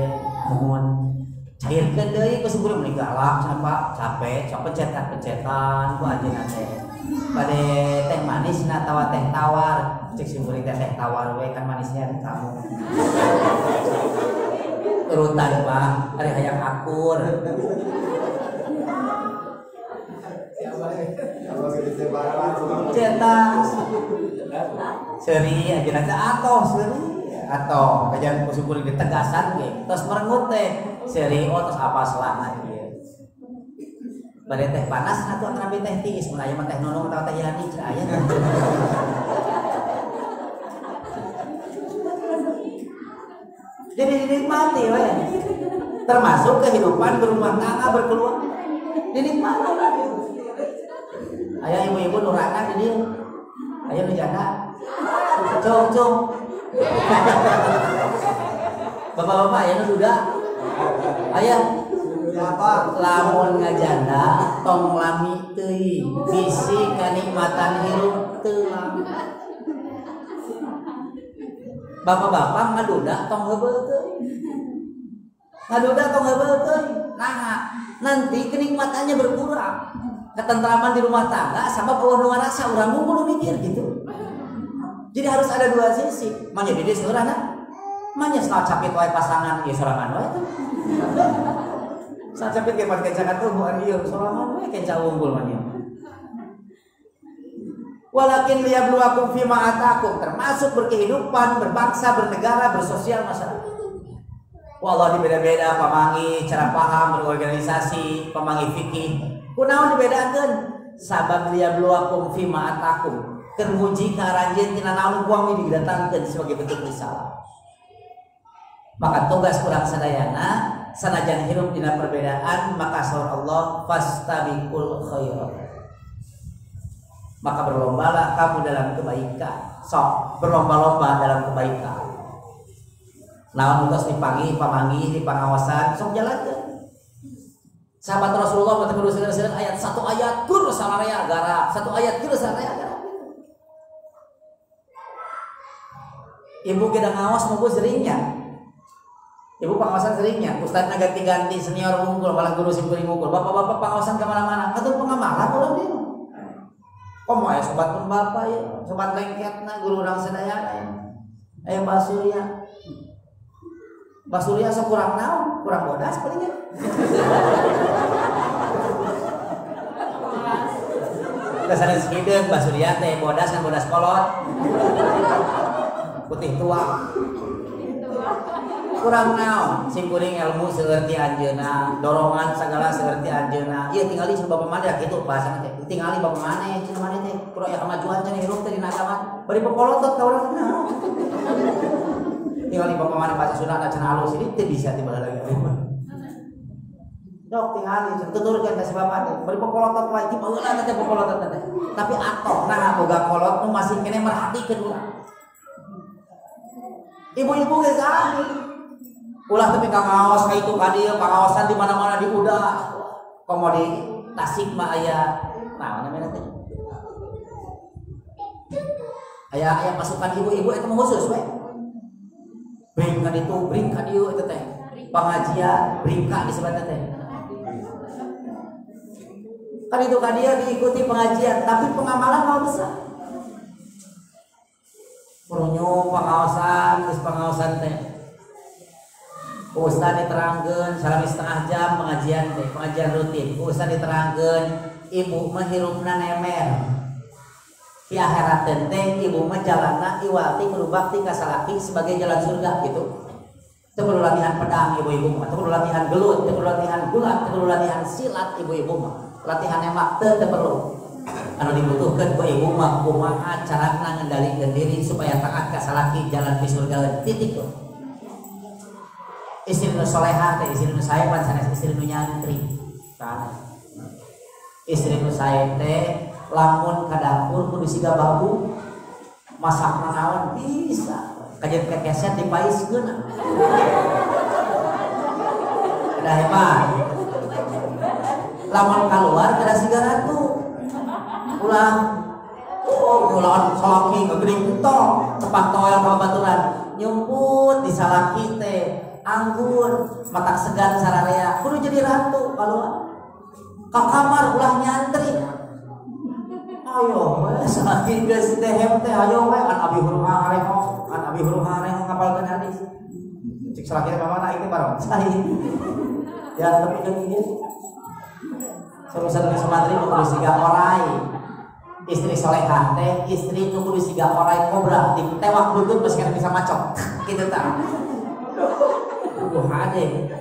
Speaker 3: mohon cairkeun deui ku simpuling meuli galak cenah Pak, capek, sok pencetan ku anjeunna teh. Bade teh manis na tawa teh tawar, cek simpuling teh tawar we kan manisnya di kamu. Urutan Pak, hari hayang akur. Cetak. Seri aja nanti atau seri atau kajian kusupur ditegasan ge. Terus merengut teh seri terus apa selana ieu. Bade teh panas atuh antara teh tiis mun aya mah teh nunung atawa teh yani aya. Jadi dinikmati we. Termasuk kehidupan berumah tangga berkeluarga. Dinikmati. Aya ibu-ibu nurana di dieu. Aya nu janda. Cung. Bapak-bapak aya nu duda. Aya apa? Lamun ngajanda tong lami teuing. Bisi kanikmatan hirup teu. Bapak-bapak ngaduda tong heubeul teuing. Ngaduda tong heubeul teuing. Nah, nanti kenikmatannya berkurang. Ketentraman di rumah tangga sabab eueuh nu ngarasa urang kudu mikir gitu. Jadi harus ada dua sisi. Manya di dieu seurana. Manya salah capit wae pasangan ieu sorangan wae tuh. Salah capit ge pake cakat eueuh ari ieu sorangan wae kenca unggul manya. Walakin liyabluwakum fima atakum, termasuk berkehidupan, berbangsa, bernegara, bersosial masyarakat. Wallah dibeda-beda pamangi cara paham berorganisasi, pamangi fikih. Kunaon dibedakeun? Sabab liyabluwakum fima atakum. Keur nguji ka aranjeun tina naon kuami didatangkeun sebagai bentuk risalah. Maka tugas urang sadayana sanajan hirup dina perbedaan, maka saur Allah fastabiqul khairat. Maka berlombalah kamu dalam kebaikan. Sok berlomba-lomba dalam kebaikan. Naon utos dipanggih, pamanggih, di pengawasan, sok jalankeun. Sahabat Rasulullah bertemu dengan ayat satu ayat kur salaraya garap, satu ayat kur salaraya garap. Ibu kita ngawas mau seringnya. Ibu pengawasan seringnya, ustadz ganti-ganti senior unggul, malah guru simpul unggul. Bapak-bapak pengawasan kemana-mana, atau pengamalan ulang dia. Komo aya sobat pun bapak ya, sobat lengketna guru urang sadayana ya. Aya Basurya sok kurang naon, kurang bodas paling ya. Dasar sekideung Basurya teh bodas kan bodas kolot. Putih tua. Kurang naon, sing kuring ilmu seperti anjeuna, dorongan segala seperti anjeuna. Ieu tingali jeung bapak mana kitu bahasana teh. Tingali bapak mana cenah mana teh, kudu aya kamajuan cenah hirup teh dina agama. Bari pepolotot ka urang teh. Tingali bapak mana bahasa Sunda cenah halus ini teh bisa tiba lagi. Dok tingali cenah tuturkeun ka si bapak teh. Bari pepolotot wae ti baheula teh pepolotot teh. Tapi atok nah boga kolot nu masih kene merhatikeun urang. Ibu-ibu geus ahli. Ulah tapi kangaos ka itu ka dieu pangaosan di mana-mana di udah komo di Tasik mah aya naon namanya teh aya pasukan ibu-ibu eta mah khusus we bring ka ditu bring ka dieu eta teh pengajian bring ka disebut teh kan itu ka dieu diikuti pengajian tapi pengamalan mau besar perunyu pangaosan geus pangaosan teh Ustaz diterangkeun salami setengah jam pengajian rutin. Ustaz diterangkeun ibu mah hirupna nemer. Di akhirat teh ibu mah jalanna iwati kudu bakti ka salaki sebagai jalan surga gitu. Teu perlu latihan pedang ibu-ibu mah, teu perlu latihan gelut, teu perlu latihan gulat, teu perlu latihan silat ibu-ibu mah. Latihan emak teu perlu. Anu dibutuhkeun ku ibu mah kumaha carana ngendalikeun diri supaya taat ka salaki jalan ke surga titik tuh. Istri nu solehah teh istri nu sae pan sanes istri nu nyantri. Istri nu sae teh lamun ka dapur kudu siga babu masakna naon bisa. Kajian kekeset dipaiskeun. Kada hebat. Lamun keluar kada siga ratu. Ulah ulah salaki ngegering entok tepat toel ka baturan nyumput di salaki teh anggur matak segan sararea kudu jadi ratu kalau ka kamar ulah nyantri ayo we salaki geus dehem teh ayo we an abi huruf hareho ngapalkeun hadis cik salaki ka mana iki bareng sai ya tapi deui ieu sarusan sumantri kudu siga orai istri solehah teh istri nu kudu siga orai kobra ditewak butut geus kana bisa macok kitu tah hade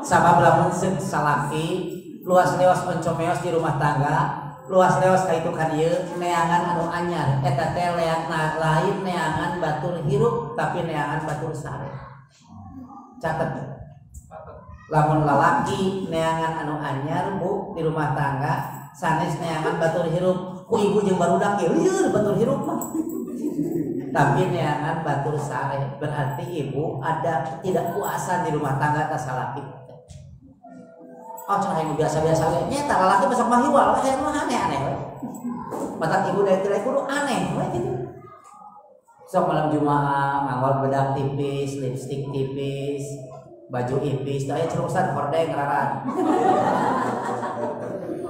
Speaker 3: sabab lamun salaki luas leos pencomeos di rumah tangga luas leos ka itu ka dieu neangan anu anyar eta teh lain neangan batur hirup tapi neangan batur sare catet lamun lalaki neangan anu anyar bu di rumah tangga sanes neangan batur hirup ku ibu jeung barudak lieur batur hirup mah tapi neangan batur sare berarti ibu ada tidak puasan di rumah tangga tas salaki. Oh cenah yang biasa-biasa we nyata lalaki besok mah hiwal we mah aneh-aneh we. Matak ibu dari tirai kudu aneh we gitu. Sok malam Jumaah ngangol bedak tipis, lipstik tipis, baju ipis, teu aya cerusan hordeng ngararan.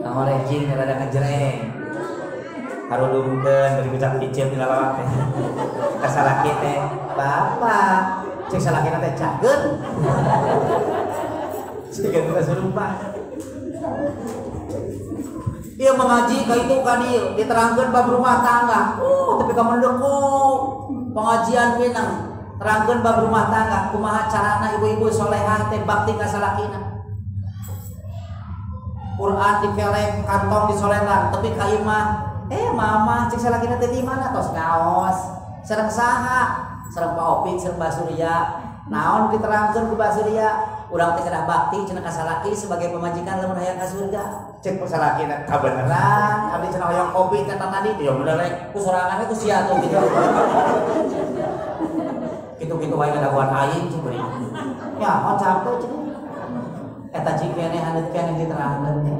Speaker 3: Ngangol rejing rada ngejreng. Harudungkeun beri ucap picet di lalawat teh. Ka salaki teh, "Bapak, cek salakina teh cageun." Siga teh serupa. Ieu mengaji ka itu ka dieu, diterangkeun bab rumah tangga. Tapi ka mendekuk pengajian pinang. Terangkeun bab rumah tangga, kumaha carana ibu-ibu solehah teh bakti ka salakina. Quran dikelek, kantong disoletan, tapi ka imah mama cek salakina teh di mana tos ngaos sareng saha sareng Pak Opik sareng Basurya naon diterangkeun ku Basurya urang teh kedah bakti cenah ka salaki sebagai pemajikan lamun hayang ka surga cek ku salakina kabeneran abdi cenah hoyong kopi teh tadi ya bener rek ku sorangan ku sia tuh gitu kitu-kitu wae kadaguan aing cek beuring ya oh capek cek eta jikene handeut keneh diterangkeun teh.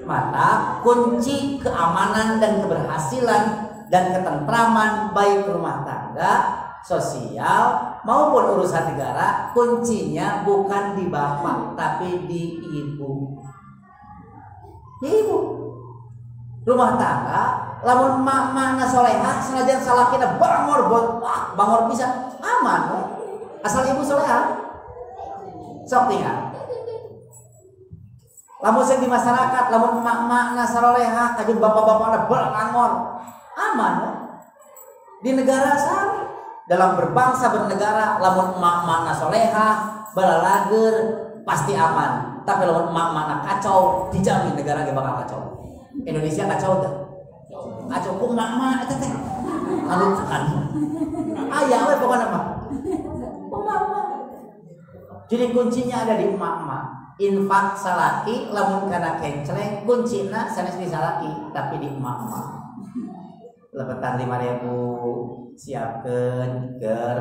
Speaker 3: Mata kunci keamanan dan keberhasilan dan ketentraman baik rumah tangga, sosial maupun urusan negara kuncinya bukan di bapak tapi di ibu. Di ibu. rumah tangga lamun makna solehah senajan salakina bangor bisa aman we. Asal ibu solehah sok tinggal. Lamun sing di masyarakat lamun makna solehah kajun bapak-bapakna bangor aman we. Di negara sami dalam berbangsa bernegara lamun makna solehah balalager pasti aman. Tapi lamun makna kacau dijamin negara ge bakal kacau. Indonesia kacau teh. Kacau ku makna eta teh. Anu kan. Aya we pokona mah. Jadi kuncinya ada di makna. Infak salaki lamun kana kencleng kuncina sanes di salaki tapi di makna. Lebetan 5.000 siapkeun keur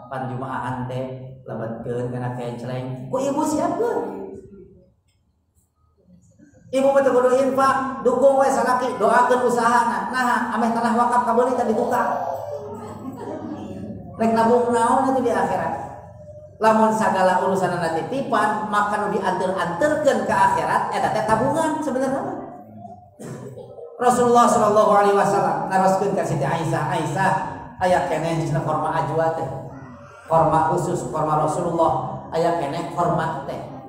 Speaker 3: panjumaahan teh lebetkeun kana kencleng ku ibu siapkeun. Ibu betul kudu infak, dukung we salaki, doakeun usahana. Nah, ameh tanah wakaf kabeuli tadi dibuka. Rek nabung naon itu di akhirat. Lamun sagala urusanna titipan, maka nu dianteur-anteurkeun ke akhirat eta teh tabungan sebenarnya. Rasulullah sallallahu alaihi wasallam naroskeun ka Siti Aisyah, aya keneh cenah korma ajwa teh. Korma khusus, korma Rasulullah, aya keneh korma teh.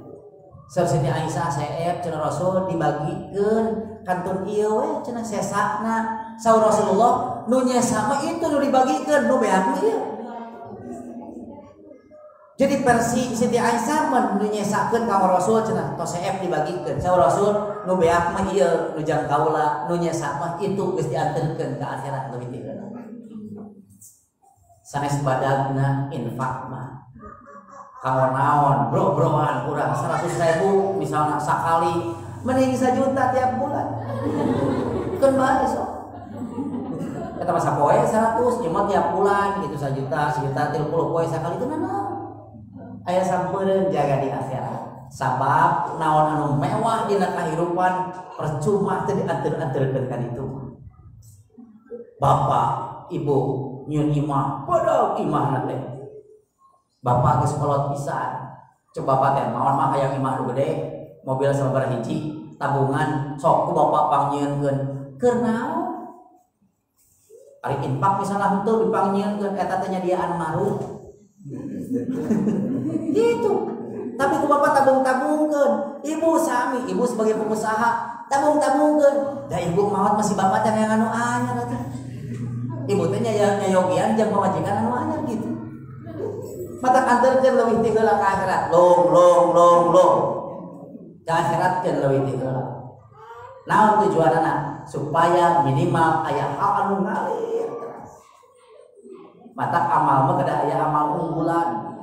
Speaker 3: Siti Aisyah saeb cenah Rasul dibagikeun kantun ieu we cenah sesana. Saur Rasulullah nu nyesa mah itu nu dibagikeun nu beak nu ieu. Jadi versi Siti Aisyah mah nu nyesakeun ka Rasul cenah tos saeb dibagikeun. Saur Rasul nu beak mah ieu nu jang kaula nu nyesa mah itu geus dianteurkeun ka akhirat leuwih ti heula. Sanes badagna infak mah kamu naon bro-broan kurang 100.000 misalnya sekali mending 1 juta tiap bulan kan bae sok eta mah sapoe 100 cuma tiap bulan gitu 1 juta 30 poe sakali teh naon aya sampeureun jaga di akhirat sabab naon anu mewah dina kahirupan percuma teu dianteur-anteurkeun ka ditu. Bapak ibu nyieun imah padahal imahna teh bapak geus kolot pisan. Coba bapak teh maon mah hayang imah nu gede, mobil sabaraha hiji, tabungan sok ku bapak pangyieunkeun. Keur naon? Ari infak misalnya henteu dipangyieunkeun eta teh nyadiaan marung. Gitu. Tapi ku bapak tabung-tabungkeun. Ibu sami, ibu sebagai pengusaha tabung-tabungkeun. Da ibu maot masih bapak teh yang anu anyar atuh. Ibu teh nyayogian jeung pamajikan anu anyar gitu. Mata anteurkeun leuwih ti heula ka akhirat. Long. Ka akhirat keun leuwih ti heula. Naon tujuanna? Supaya minimal aya hal anu ngalir. Mata amal mah kada aya amal unggulan.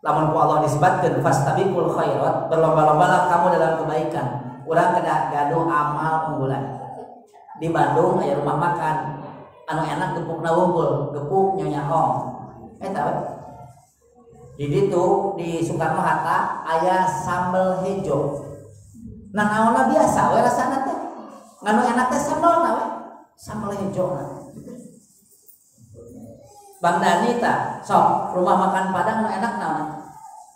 Speaker 3: Lamun ku Allah disebutkeun fastabiqul khairat, berlomba-lombalah kamu dalam kebaikan. Urang kada gaduh amal unggulan. Di Bandung aya rumah makan anu enak gepukna wunggul, gepuk nyonya ong. Eta we. Di ditu di Soekarno Hatta aya sambal hejo. Nah naonna biasa we rasana teh. Nganu enak teh sambalna we. Sambal hejo. Bang Dani ta, sok rumah makan Padang nu enak naon?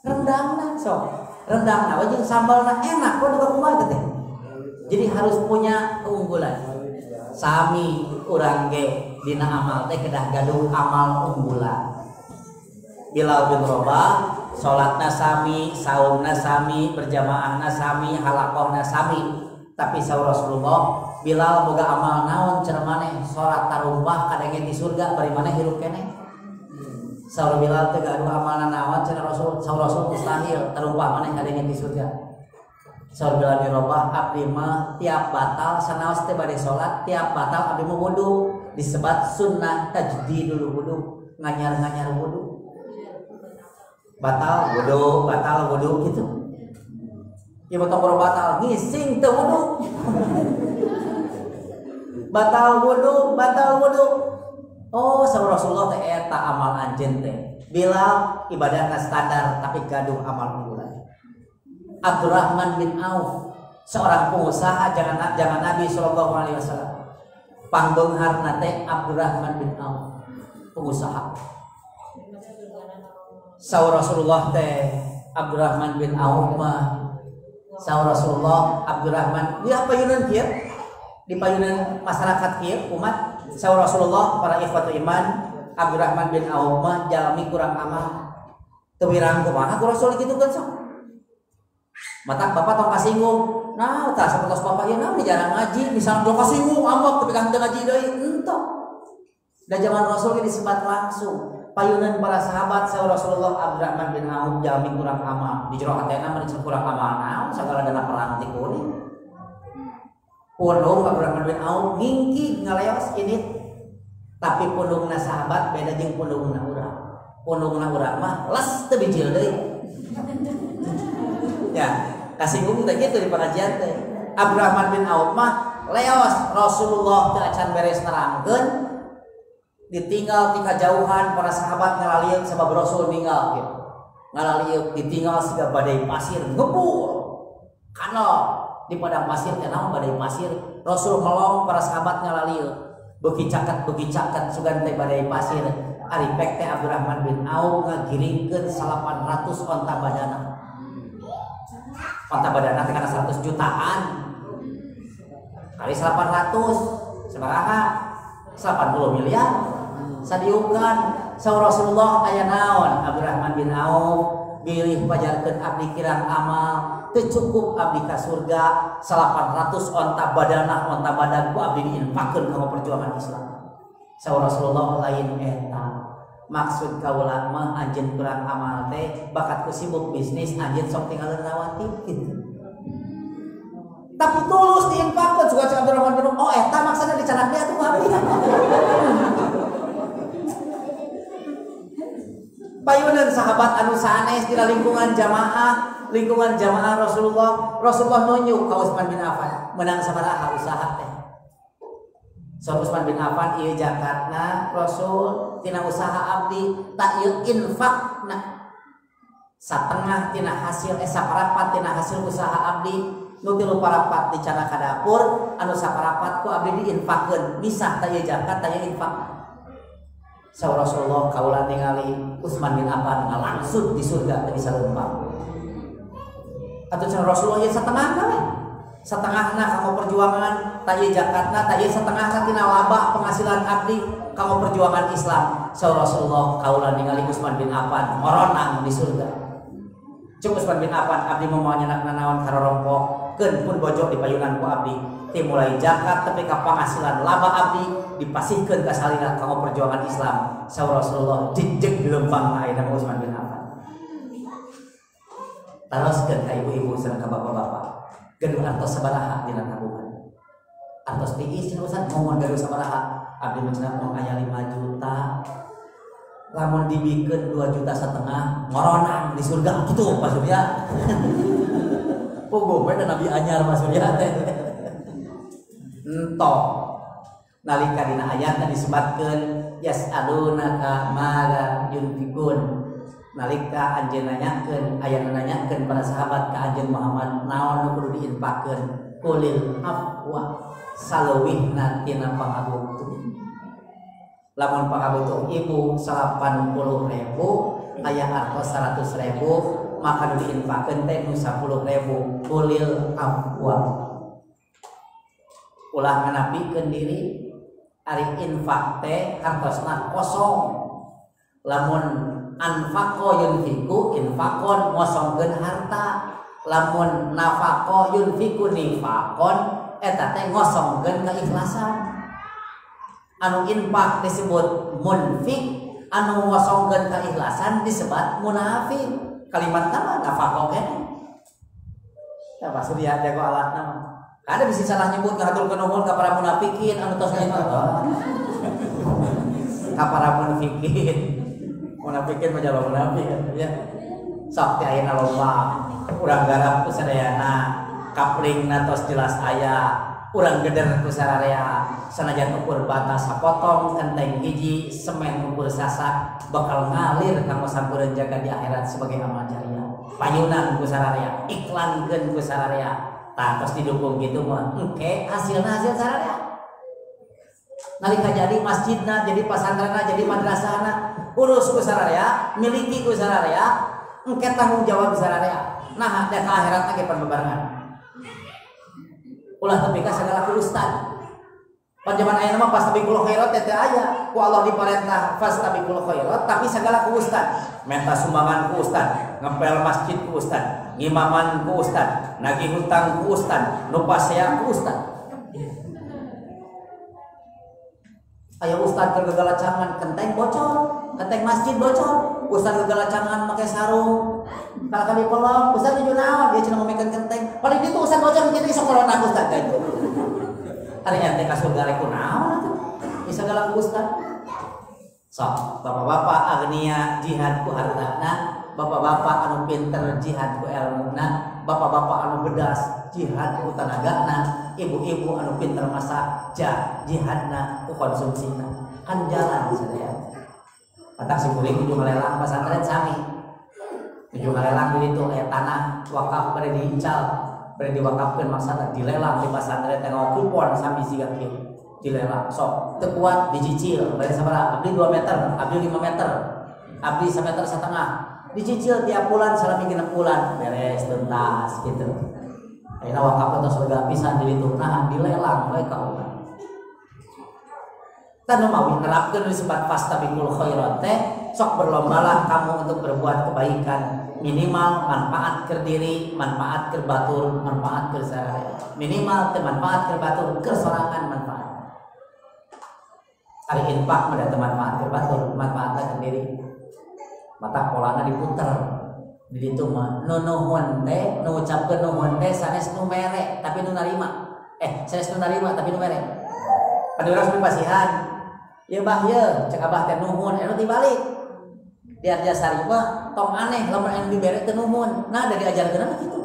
Speaker 3: Rendangna sok. Rendangna we jeung sambalna enak kok duka kumaha teh. Jadi harus punya keunggulan. Sami urang ge dina amal teh kedah gaduh amal unggulan. Bilal bin Rabah salatna sami, saumna sami, berjamaahna sami, halaqahna sami. Tapi saur Rasulullah Bilal boga amal naon cenah maneh salat tarumpah kadenge di surga bari maneh hirup keneh. Saur Bilal teh gaduh amalna naon cenah Rasul, saur Rasul mustahil tarumpah maneh kadenge di surga. Saur Bilal bin Rabah abdi mah tiap batal sanaos teh bade salat tiap batal abdi mah wudu disebut sunnah tajdidul wudu nganyar-nganyar wudu. Batal wudu gitu. Ya betul batal ngising teu wudu. batal wudu. Oh, saur Rasulullah teh eta amal anjeun teh. Bilal ibadahna standar tapi gaduh amal unggulan. Abdurrahman bin Auf, seorang pengusaha jangan Nabi sallallahu alaihi wasallam. Pangbeungharna teh Abdurrahman bin Auf, pengusaha. Saur Rasulullah teh Abdurrahman bin Auf mah saur Rasulullah Abdurrahman dia apa yunan kieu di payunan masyarakat kieu umat saur Rasulullah para ikhwatu iman Abdurrahman bin Auf mah jalmi kurang amal teu wirang kumaha ku Rasul kitu kan sok mata bapak tong kasinggung nah tah sapertos bapak ieu naon jarang ngaji misalnya do kasinggung ambek tapi kan teu ngaji deui entok da zaman Rasul ge disebat langsung payunan para sahabat saur Rasulullah Abdurrahman bin Auf jalmi kurang amal di jero hatena mah kurang amal naon sagala dana perang ti kuring pundung Abdurrahman bin Auf ngingki ngaleos ini tapi pundungna sahabat beda jeung pundungna urang. Pundungna urang mah les teu bijil deui. Ya, kasinggung teh kitu di pengajian teh. Abdurrahman bin Auf mah leos Rasulullah teu acan beres nerangkeun ditinggal ti kajauhan para sahabat ngalalieun sabab Rasul ninggal kitu. Ngalalieun ditinggal siga badai pasir ngebul. Kana di padang pasir teh naon badai pasir Rasul melong para sahabat ngalalieun beuki caket sugan teh badai pasir ari pek teh Abdurrahman bin Auf ngagiringkeun 800 onta badana teh kana 100 jutaan kali 800 sabaraha 80 miliar sadiukan saur Rasulullah aya naon Abdurrahman bin Auf bilih pajarkeun abdi kirang amal teu cukup abdi ka surga 800 onta badan ku abdi diinfakkeun kanggo perjuangan Islam. Saur Rasulullah lain eta. Maksud kaula mah anjeun kurang amal teh bakat ku sibuk bisnis anjeun sok tinggalin lawati kitu. Tapi tulus diinfakkeun juga cak Abdurrahman bin oh eta maksudna dicanak dia tuh abdi. Payunan sahabat anu sanes di lingkungan jamaah Rasulullah nunjuk ka Utsman bin Affan menang sabaraha usaha teh. So Utsman bin Affan ieu zakatna Rasul tina usaha abdi tak ieu infakna satengah tina hasil saparapat tina hasil usaha abdi nu 3/4 dicana ka dapur anu saparapat ku abdi diinfakkeun misah ta ieu zakat ta ieu infak. Saur Rasulullah kaula ningali Utsman bin Affan langsung di surga teu bisa leumpang. Atuh cenah Rasulullah ieu satengahna we. Satengahna kanggo perjuangan ta ieu zakatna, ta ieu satengahna tina laba penghasilan abdi kanggo perjuangan Islam. Saur Rasulullah kaula ningali Utsman bin Affan moronang di surga. Cuk Utsman bin Affan abdi momoal nyeunakna naon karorompokkeun pun bojok di payunan ku abdi. Ti mulai zakat tapi ka penghasilan laba abdi dipasihkeun ka salina kanggo perjuangan Islam. Saur Rasulullah jejeg leumpang ayeuna Utsman bin Affan. Taroskeun ka ibu-ibu sareng ka bapak-bapak. Gaduh artos sabaraha dina tabungan. Artos tiis cenah Ustaz ngomong gaduh sabaraha? Abdi cenah mong aya 5 juta. Lamun dibikeun 2,5 juta ngoronang di surga kitu Pak Surya. Pogo we Nabi anyar Pak Surya teh. Entok nalika dina ayatna disebutkeun yas'alunaka mala yunfikun nalika anjeun nanyakeun aya nanyakeun para sahabat ka anjeun Muhammad naon nu kudu diinfakkeun qulil afwa salawihna tina pangabutuh lamun pangabutuh ibu 80.000 aya artos 100.000 maka nu diinfakkeun teh nu 10.000 qulil afwa ulah nganapikeun diri ari infak teh hartosna kosong lamun anfaqo yunfiku infakon ngosongkeun harta lamun nafaqo yunfiku nifakon eta teh ngosongkeun keikhlasan anu infak disebut munfik anu ngosongkeun keikhlasan disebut munafik kalimat nama nafaqo keneh apa surya jago alatna mah ada bisa salah nyebut ngaturkeun nuhun ka para munafikin anu tos iman. Ka para munafikin mah jalo munafik ya. Sok teh ayeuna lomba urang garap ku sadayana kaplingna tos jelas aya urang geder ku sararea sanajan ukur batas sapotong kenteng hiji semen ukur sasak bakal ngalir kanggo sampureun jaga di akhirat sebagai amal jariah. Payunan ku sararea iklankeun ku sararea tos didukung gitu mah engke hasil sararea nalika jadi masjidna jadi pasantrenna jadi madrasahna urus ku sararea miliki ku sararea engke tanggung jawab sararea nah da ka akhirat ge perbebarengan ulah tepi ka sagala ku ustad Panjaman aya mah fastabiqul khairat teh aya ku Allah diparentah fastabiqul khairat tapi segala ku ustad menta sumbangan ku ustad ngepel masjid ku ustad ngimaman ku ustad nagih hutang ku ustad nu pasea ku ustad aya ustad keur gegalacangan kenteng bocor kenteng masjid bocor ustad gegalacangan make sarung kalau kali pelong ustad di naon dia cenah ngomongkeun kenteng paling ditu ustad bocor kitu sok corona ustad gitu ari ente ka surga rek kunaon atuh bisa galak ustad sok bapak-bapak agnia jihad ku hartana bapak-bapak anu pinter jihad ku ilmuna bapak-bapak anu bedas jihad ku tenagana ibu-ibu anu pinter masak jihadna ku konsumsina kan jalan sadaya patak simkuring tujuh ngalelang pasantren sami tujuh ngalelang di ditu aya tanah wakaf bade diical beri diwakafkeun maksana dilelang di pasantren teh kupon sami siga kieu dilelang sok teu kuat dicicil bari sabaraha abdi 2 meter abdi 5 meter abdi 1,5 meter dicicil tiap bulan salami 6 bulan beres tuntas gitu ayeuna wakaf atau surga pisan di ditu nah dilelang we ka urang tanu mawi nerapkeun disebut fastabiqul khairat teh sok berlombalah kamu untuk berbuat kebaikan minimal manfaat ke diri manfaat ke batur manfaat ke saraya minimal teu manfaat ke batur ke sorangan manfaat ari infak mah teu manfaat ke batur manfaatna ke diri mata polana diputer di ditu mah nu nuhun teh nu ucapkeun nuhun teh sanes nu mere tapi nu narima sanes nu narima tapi nu mere padahal urang pasihan ya bah ye cek abah teh nuhun anu dibalik dia jasa mah tong aneh lamun anu dibere teh nuhun nah dari ajarkeunna kitu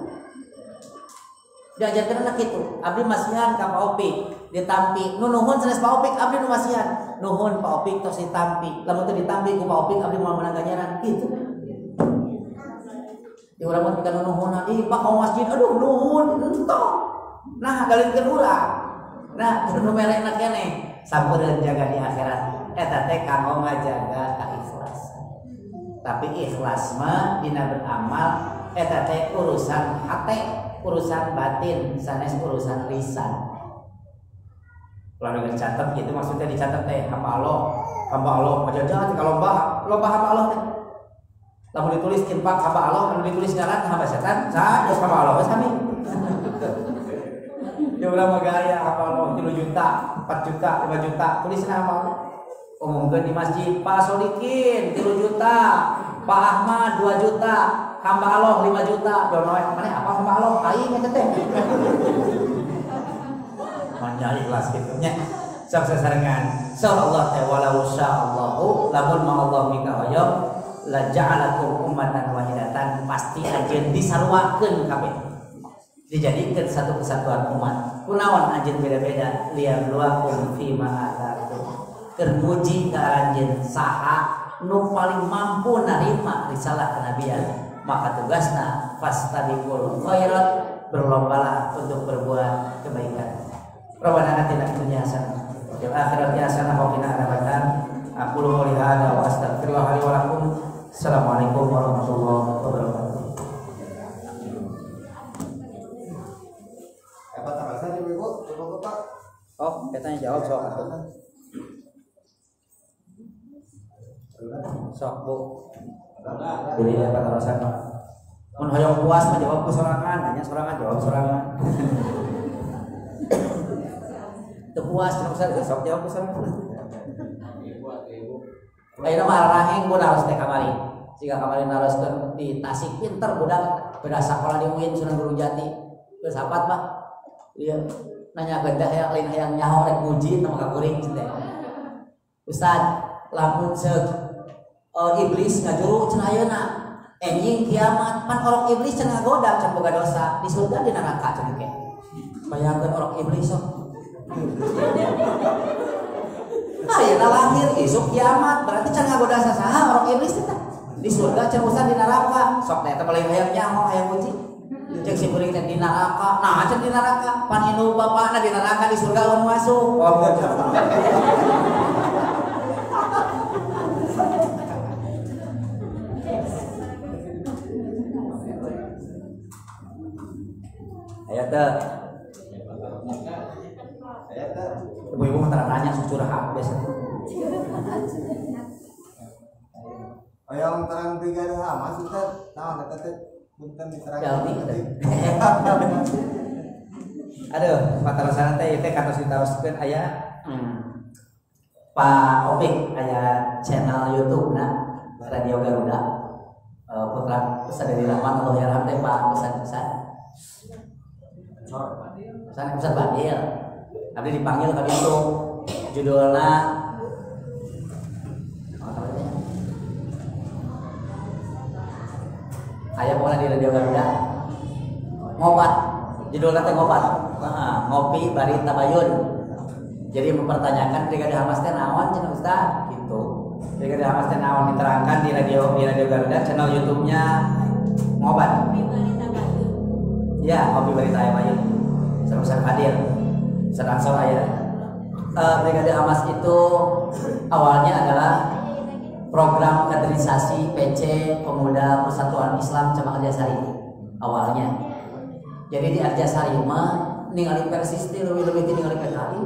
Speaker 3: diajarkeunna kitu abdi masihan ka Pak Opik ditampi nu nuhun sanes Pak Opik abdi nu masihan nuhun Pak Opik tos ditampi lamun teu ditampi ku Pak Opik abdi moal menang ganjaran kitu di urang mah pika nuhun ih Pak ka masjid aduh nuhun entong nah galikeun urang nah nu melena keneh sampeureun jaga di akhirat eta teh kanggo ngajaga keikhlasan tapi ikhlas mah dina beramal eta teh urusan hate urusan batin sanes urusan lisan lalu dicatat gitu maksudnya dicatat teh hamba Allah majadah kalau lomba hamba Allah teh lamun ditulis infak hamba Allah lamun ditulis ngaran hamba setan sanes hamba Allah sami ya urang mah gaya hamba Allah 3 juta 4 juta 5 juta tulisna hamba Allah umumkeun di masjid Pak Solikin 3 juta Pak Ahmad 2 juta hamba Allah 5 juta donoe maneh apa hamba Allah aing eta teh manja ikhlas kitu nya sok sasarengan insyaallah teh walau syaallahu lamun ma Allah mika hoyong la ja'alakum ummatan wahidatan pasti anjeun disarwakeun kabeh dijadikeun satu kesatuan umat kunaon anjeun beda-beda liyabluwakum fima atakum keur muji ka anjeun saha nu paling mampu narima risalah kenabian maka tugasna fastabiqul khairat berlombalah untuk berbuat kebaikan rabbana atina fid dunya hasanah wa fil akhirati hasanah wa qina adzabannar aqulu qouli hadza wa astaghfirullah li wa lakum assalamualaikum warahmatullahi wabarakatuh
Speaker 1: apa tabasan ibu Bapak
Speaker 3: oh katanya jawab sok atuh sok Bu jadi apa terusan Pak mun hoyong puas mah jawab ku sorangan hanya sorangan jawab sorangan teu puas terus sok jawab ku sorangan ayeuna mah rahing ku naros teh kamari siga kamari naroskeun di Tasik pinter budak beda sakola di UIN Sunan Guru Jati geus hapat Pak ieu nanya ke teh lain hayang nyaho rek muji teu ka kuring teh Ustaz lamun seuk iblis ngajuru cenah ayeuna enjing kiamat pan orok iblis cenah ngagoda can boga dosa di surga di neraka cenah ge bayangkeun orok iblis sok ayeuna lahir isuk kiamat berarti can ngagoda sasaha orok iblis teh di surga can usan di neraka sok teh paling hayang nyaho hayang muji jeung si kuring teh di neraka nah can di neraka pan indung bapana di neraka di surga ulun masuk ayat Ibu-ibu nanya curhat biasa.
Speaker 1: Yang terang Brigade Hamas Ustaz, naon eta teh? Punten diterangkeun.
Speaker 3: Jalmi teh. Aduh, patarosana teh teh katos ditaoskeun aya Pak Opik aya channel YouTube Radio Garuda. Putra Ustaz dari Rahman Allah yarham teh Pak Ustaz. Ustaz Badil. Abdi dipanggil ka ditu. Judulna aya pokoknya di Radio Garuda ngobat, judulnya teh ngobat. Ngopi bari tabayun. Jadi mempertanyakan Brigade Hamas teh naon cenah Ustaz gitu. Brigade Hamas teh naon diterangkan di Radio Garuda channel YouTube-nya ngobat. Ya, ngopi bari tabayun. Ustaz hadir. Ustaz Ansor aya. Brigade Hamas itu awalnya adalah program kaderisasi PC Pemuda Persatuan Islam Cabang Arjasari awalnya. Jadi di Arjasari mah ningali Persis teh leuwih ti ningali PKI.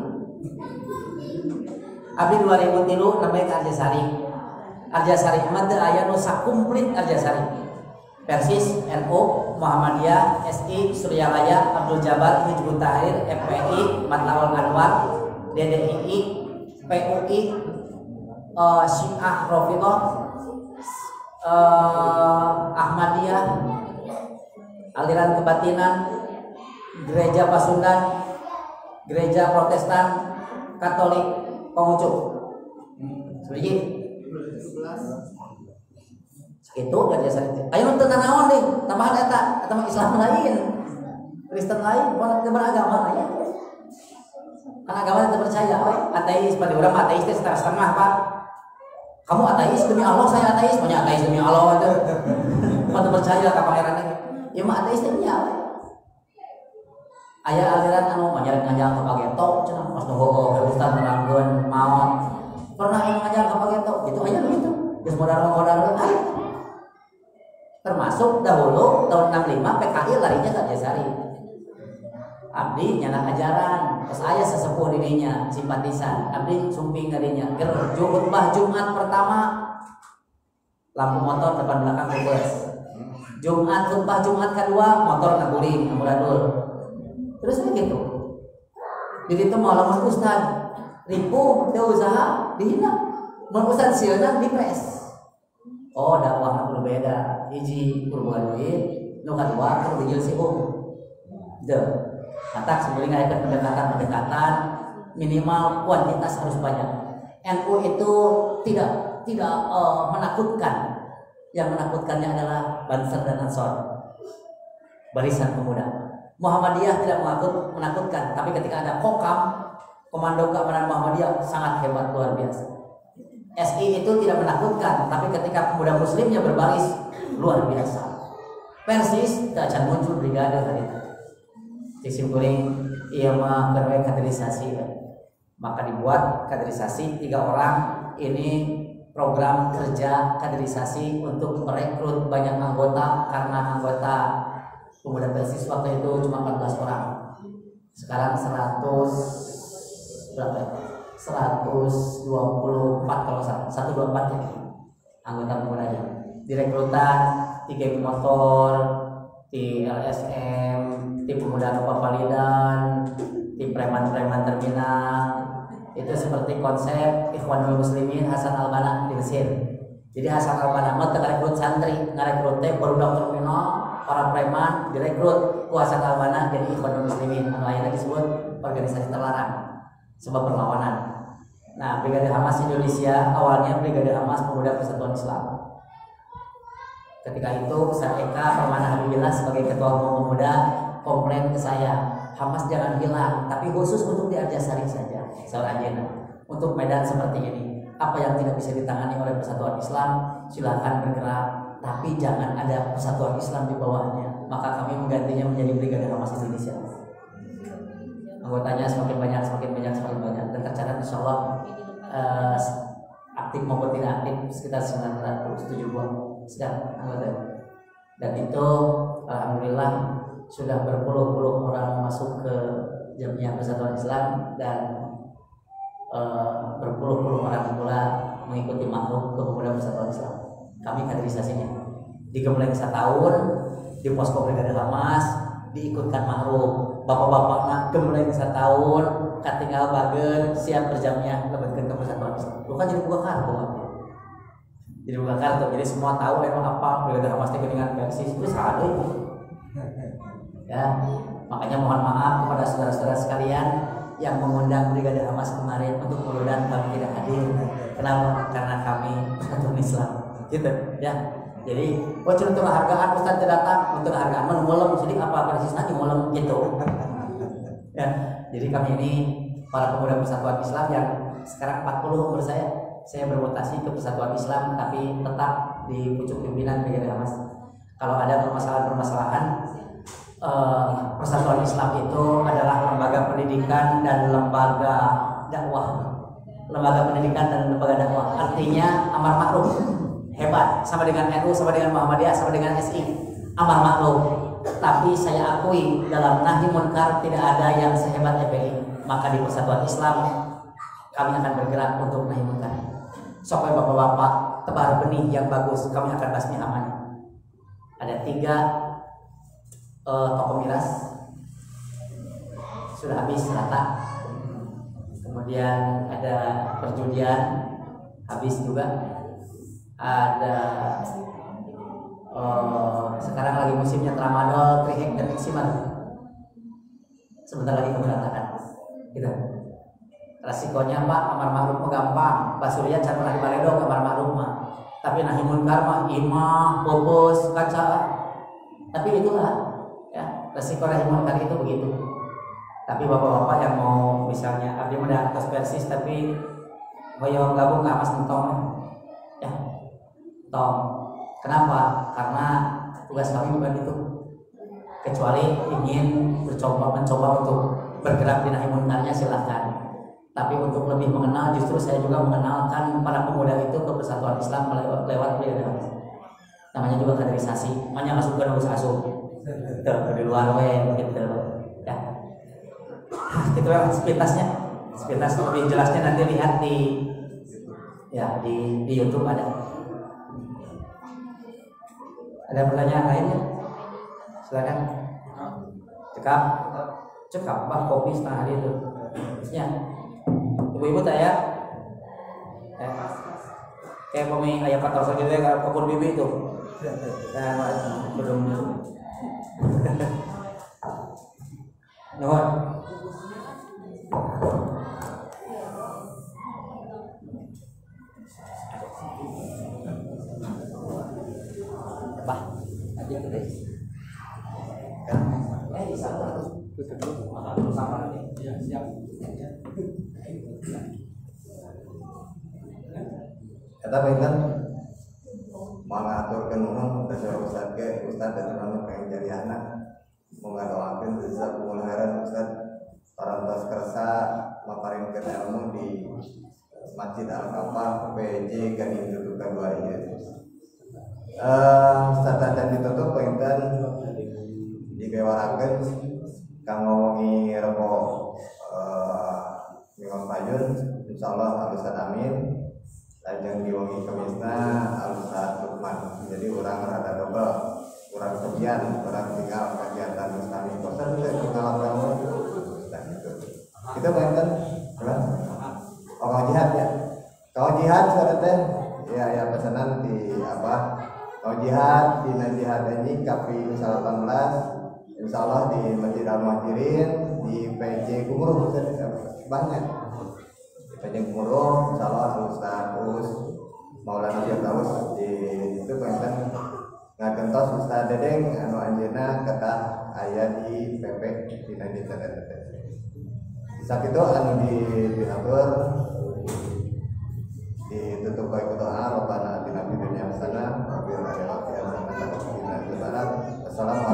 Speaker 3: Abdi 2003 namanya ke Arjasari. Arjasari mah teu aya nu sakumplit Arjasari. Persis, NU, Muhammadiyah, SI, Suryalaya, Abdul Jabar, Hizbut Tahrir, FPI, Matlawal Anwar, DDII, PUI, Syiah Rafiqah, Ahmadiyah, aliran kebatinan, gereja Pasundan, gereja Protestan, Katolik, Konghucu. Sedikit. Itu dari jasa itu. Ayo nonton naon deh, tambahan eta mah Islam lain, Kristen lain, orang beragama ya. Kan agama tidak percaya, ateis pada orang ateis itu setengah-setengah Pak. Kamu ateis demi Allah, saya ateis, banyak ateis demi Allah itu. Pada percaya ke pangeran lagi. Ya mah ateis demi Allah. Aya aliran anu ngajak-ngajak ka pageto, cenah pas doho Ustaz nerangkeun maot. Pernah yang ngajak ka pageto, itu aya gitu. Geus modal-modal aya. Termasuk dahulu tahun 65 PKI larinya ke Arjasari. Abdi nyana ajaran, terus aya sesepuh dirinya simpatisan. Abdi sumping dirinya. Khutbah Jumat pertama lampu motor depan belakang bebas. Khutbah Jumat kedua motor ngaguling, ngamuradul. Terus begitu. Jadi itu malaman Ustaz ribu teu usaha dihina. Mun Ustaz sieuna dipres. Oh, dakwahna berbeda. Hiji kurban duit, nu kadua keur dijieun si Deuh. Matak sebelum ngayakeun pendekatan minimal kuantitas harus banyak. NU itu tidak menakutkan. Yang menakutkannya adalah Banser dan Ansor, barisan pemuda. Muhammadiyah tidak menakutkan, tapi ketika ada Kokam, Komando Keamanan Muhammadiyah sangat hebat luar biasa. SI itu tidak menakutkan, tapi ketika pemuda muslimnya berbaris luar biasa. Persis tidak akan muncul brigade hari itu. Disimpuling ia mah berbagai kaderisasi, maka dibuat kaderisasi 3 orang. Ini program kerja kaderisasi untuk merekrut banyak anggota, karena anggota pemuda Persis waktu itu cuma 14 orang. Sekarang 100 berapa ya? 124 kalau salah, 124 ya anggota pemudanya. Direkrutan di geng motor, di LSM, di pemuda Papalidan, di preman-preman terminal. Itu seperti konsep Ikhwanul Muslimin Hasan Al-Banna di Mesir. Jadi Hasan Al-Banna mah teu ngarekrut santri, ngarekrut teh barudak terminal, para preman direkrut ku Hasan Al-Banna jadi Ikhwanul Muslimin, anu ayeuna disebut organisasi terlarang sebab perlawanan. Nah, Brigade Hamas Indonesia awalnya Brigade Hamas Pemuda Persatuan Islam. Ketika itu Ustaz Eka Permana Habibillah sebagai ketua umum pemuda komplain ke saya, Hamas jangan hilang, tapi khusus untuk di Arjasari saja. Saudara Anjena, untuk medan seperti ini, apa yang tidak bisa ditangani oleh Persatuan Islam, silakan bergerak, tapi jangan ada Persatuan Islam di bawahnya. Maka kami menggantinya menjadi Brigade Hamas Indonesia. Anggotanya semakin banyak, dan tercatat insya Allah aktif maupun tidak aktif sekitar 970 sedang anggota. Dan itu alhamdulillah sudah berpuluh-puluh orang masuk ke Jamiah Persatuan Islam, dan berpuluh-puluh orang pula mengikuti makhluk ke Pemuda Persatuan Islam. Kami kaderisasinya digembleng setahun di posko Brigade Hamas, diikutkan makhluk bapak-bapaknya gembleng setahun katinggal bagen siap berjamnya lebetkeun ke Persatuan Islam. Bukan jadi buka kartu. Jadi buka kartu, jadi semua tahu emang apa Brigade Hamas teh dengan Persis itu salah itu. Ya, makanya mohon maaf kepada saudara-saudara sekalian yang mengundang Brigade Hamas kemarin untuk meludan kami tidak hadir. Kenapa? Karena kami Persatuan Islam. Gitu, ya. Jadi, untuk hargaan Ustaz tidak datang, untuk hargaan mana mulem sedih apa persisnya mulem gitu. Ya, jadi kami ini para pemuda Persatuan Islam yang sekarang 40 umur saya bermutasi ke Persatuan Islam tapi tetap di pucuk pimpinan Brigade Hamas. Kalau ada permasalahan-permasalahan, Persatuan Islam itu adalah lembaga pendidikan dan lembaga dakwah. Lembaga pendidikan dan lembaga dakwah artinya amar ma'ruf. Hebat, sama dengan NU, sama dengan Muhammadiyah, sama dengan SI, amar ma'ruf. Tapi saya akui dalam nahi munkar tidak ada yang sehebat FPI. Maka di Persatuan Islam kami akan bergerak untuk nahi munkar. Supaya bapak-bapak tebar benih yang bagus, kami akan basmi amannya. Ada 3 toko miras sudah habis rata. Kemudian ada perjudian habis juga. Ada sekarang lagi musimnya tramadol, trihek dan eksimer. Sebentar lagi keberantakan. Gitu. Resikonya Pak, amar ma'ruf mah gampang. Pak Surya can pernah dibaledog amar ma'ruf mah. Tapi nahi munkar mah imah, bobos, kaca. Tapi itulah ya, resiko nahi munkar itu begitu. Tapi bapak-bapak yang mau misalnya abdi mah atas Persis tapi hoyong gabung ke Hamas mentong ya. Tom. Kenapa? Karena tugas kami bukan itu. Kecuali ingin mencoba untuk bergerak di nahi munkarnya silahkan. Tapi untuk lebih mengenal, justru saya juga mengenalkan para pemuda itu ke Persatuan Islam lewat Brigade Hamas. Namanya juga kaderisasi. Makanya masukkan urus asuh. Di luar gitu. Ya. Itu sepintasnya. Sepintas lebih jelasnya nanti lihat di YouTube ada. Ada pertanyaan lainnya? Silakan. Cekap Pak, kopi setengah hari itu. Ya. Ibu-ibu saya kayak pemi ayah patar saja kayak kebun bibi itu. Nah, belum. Nuhun. Bah, aja guys. Di sana. Sama nanti. Ya, siap.
Speaker 1: Kata pengen mengaturkan umum dasar Ustaz dan teman pengen jadi anak mengadakan bisa pemulaharan Ustaz parantos kersa maparin ke ilmu di Masjid Al-Kafah PJ Gading Duduk kedua ini. Ustaz dan ditutup pengen digewarakan kang ngomongi rebo Imam Payun insyaallah Al-Ustaz Amin lajeng diwangi kemisna Al-Ustaz Lukman. Jadi orang rada double, orang sekian, orang tinggal kegiatan Mustami kosan bisa mengalami kamu dan gitu. Kita bayangkan kalau jihad ya, kalau jihad sebenarnya ya pesanan di apa? Kalau jihad di jihad ini KPI 18 insyaallah di Masjid Al-Muhajirin di PJ Gumruh banyak. PJ Gumruh insyaallah Ustaz Maulana Firdaus di itu pengen ngagentos Ustaz Dedeng anu anjeunna kedah aya di PP di Nagita dan sakitu anu di dinatur ditutup baik doa Rabbana atina fid dunya hasanah wa fil akhirati hasanah wa qina adzabannar. Assalamualaikum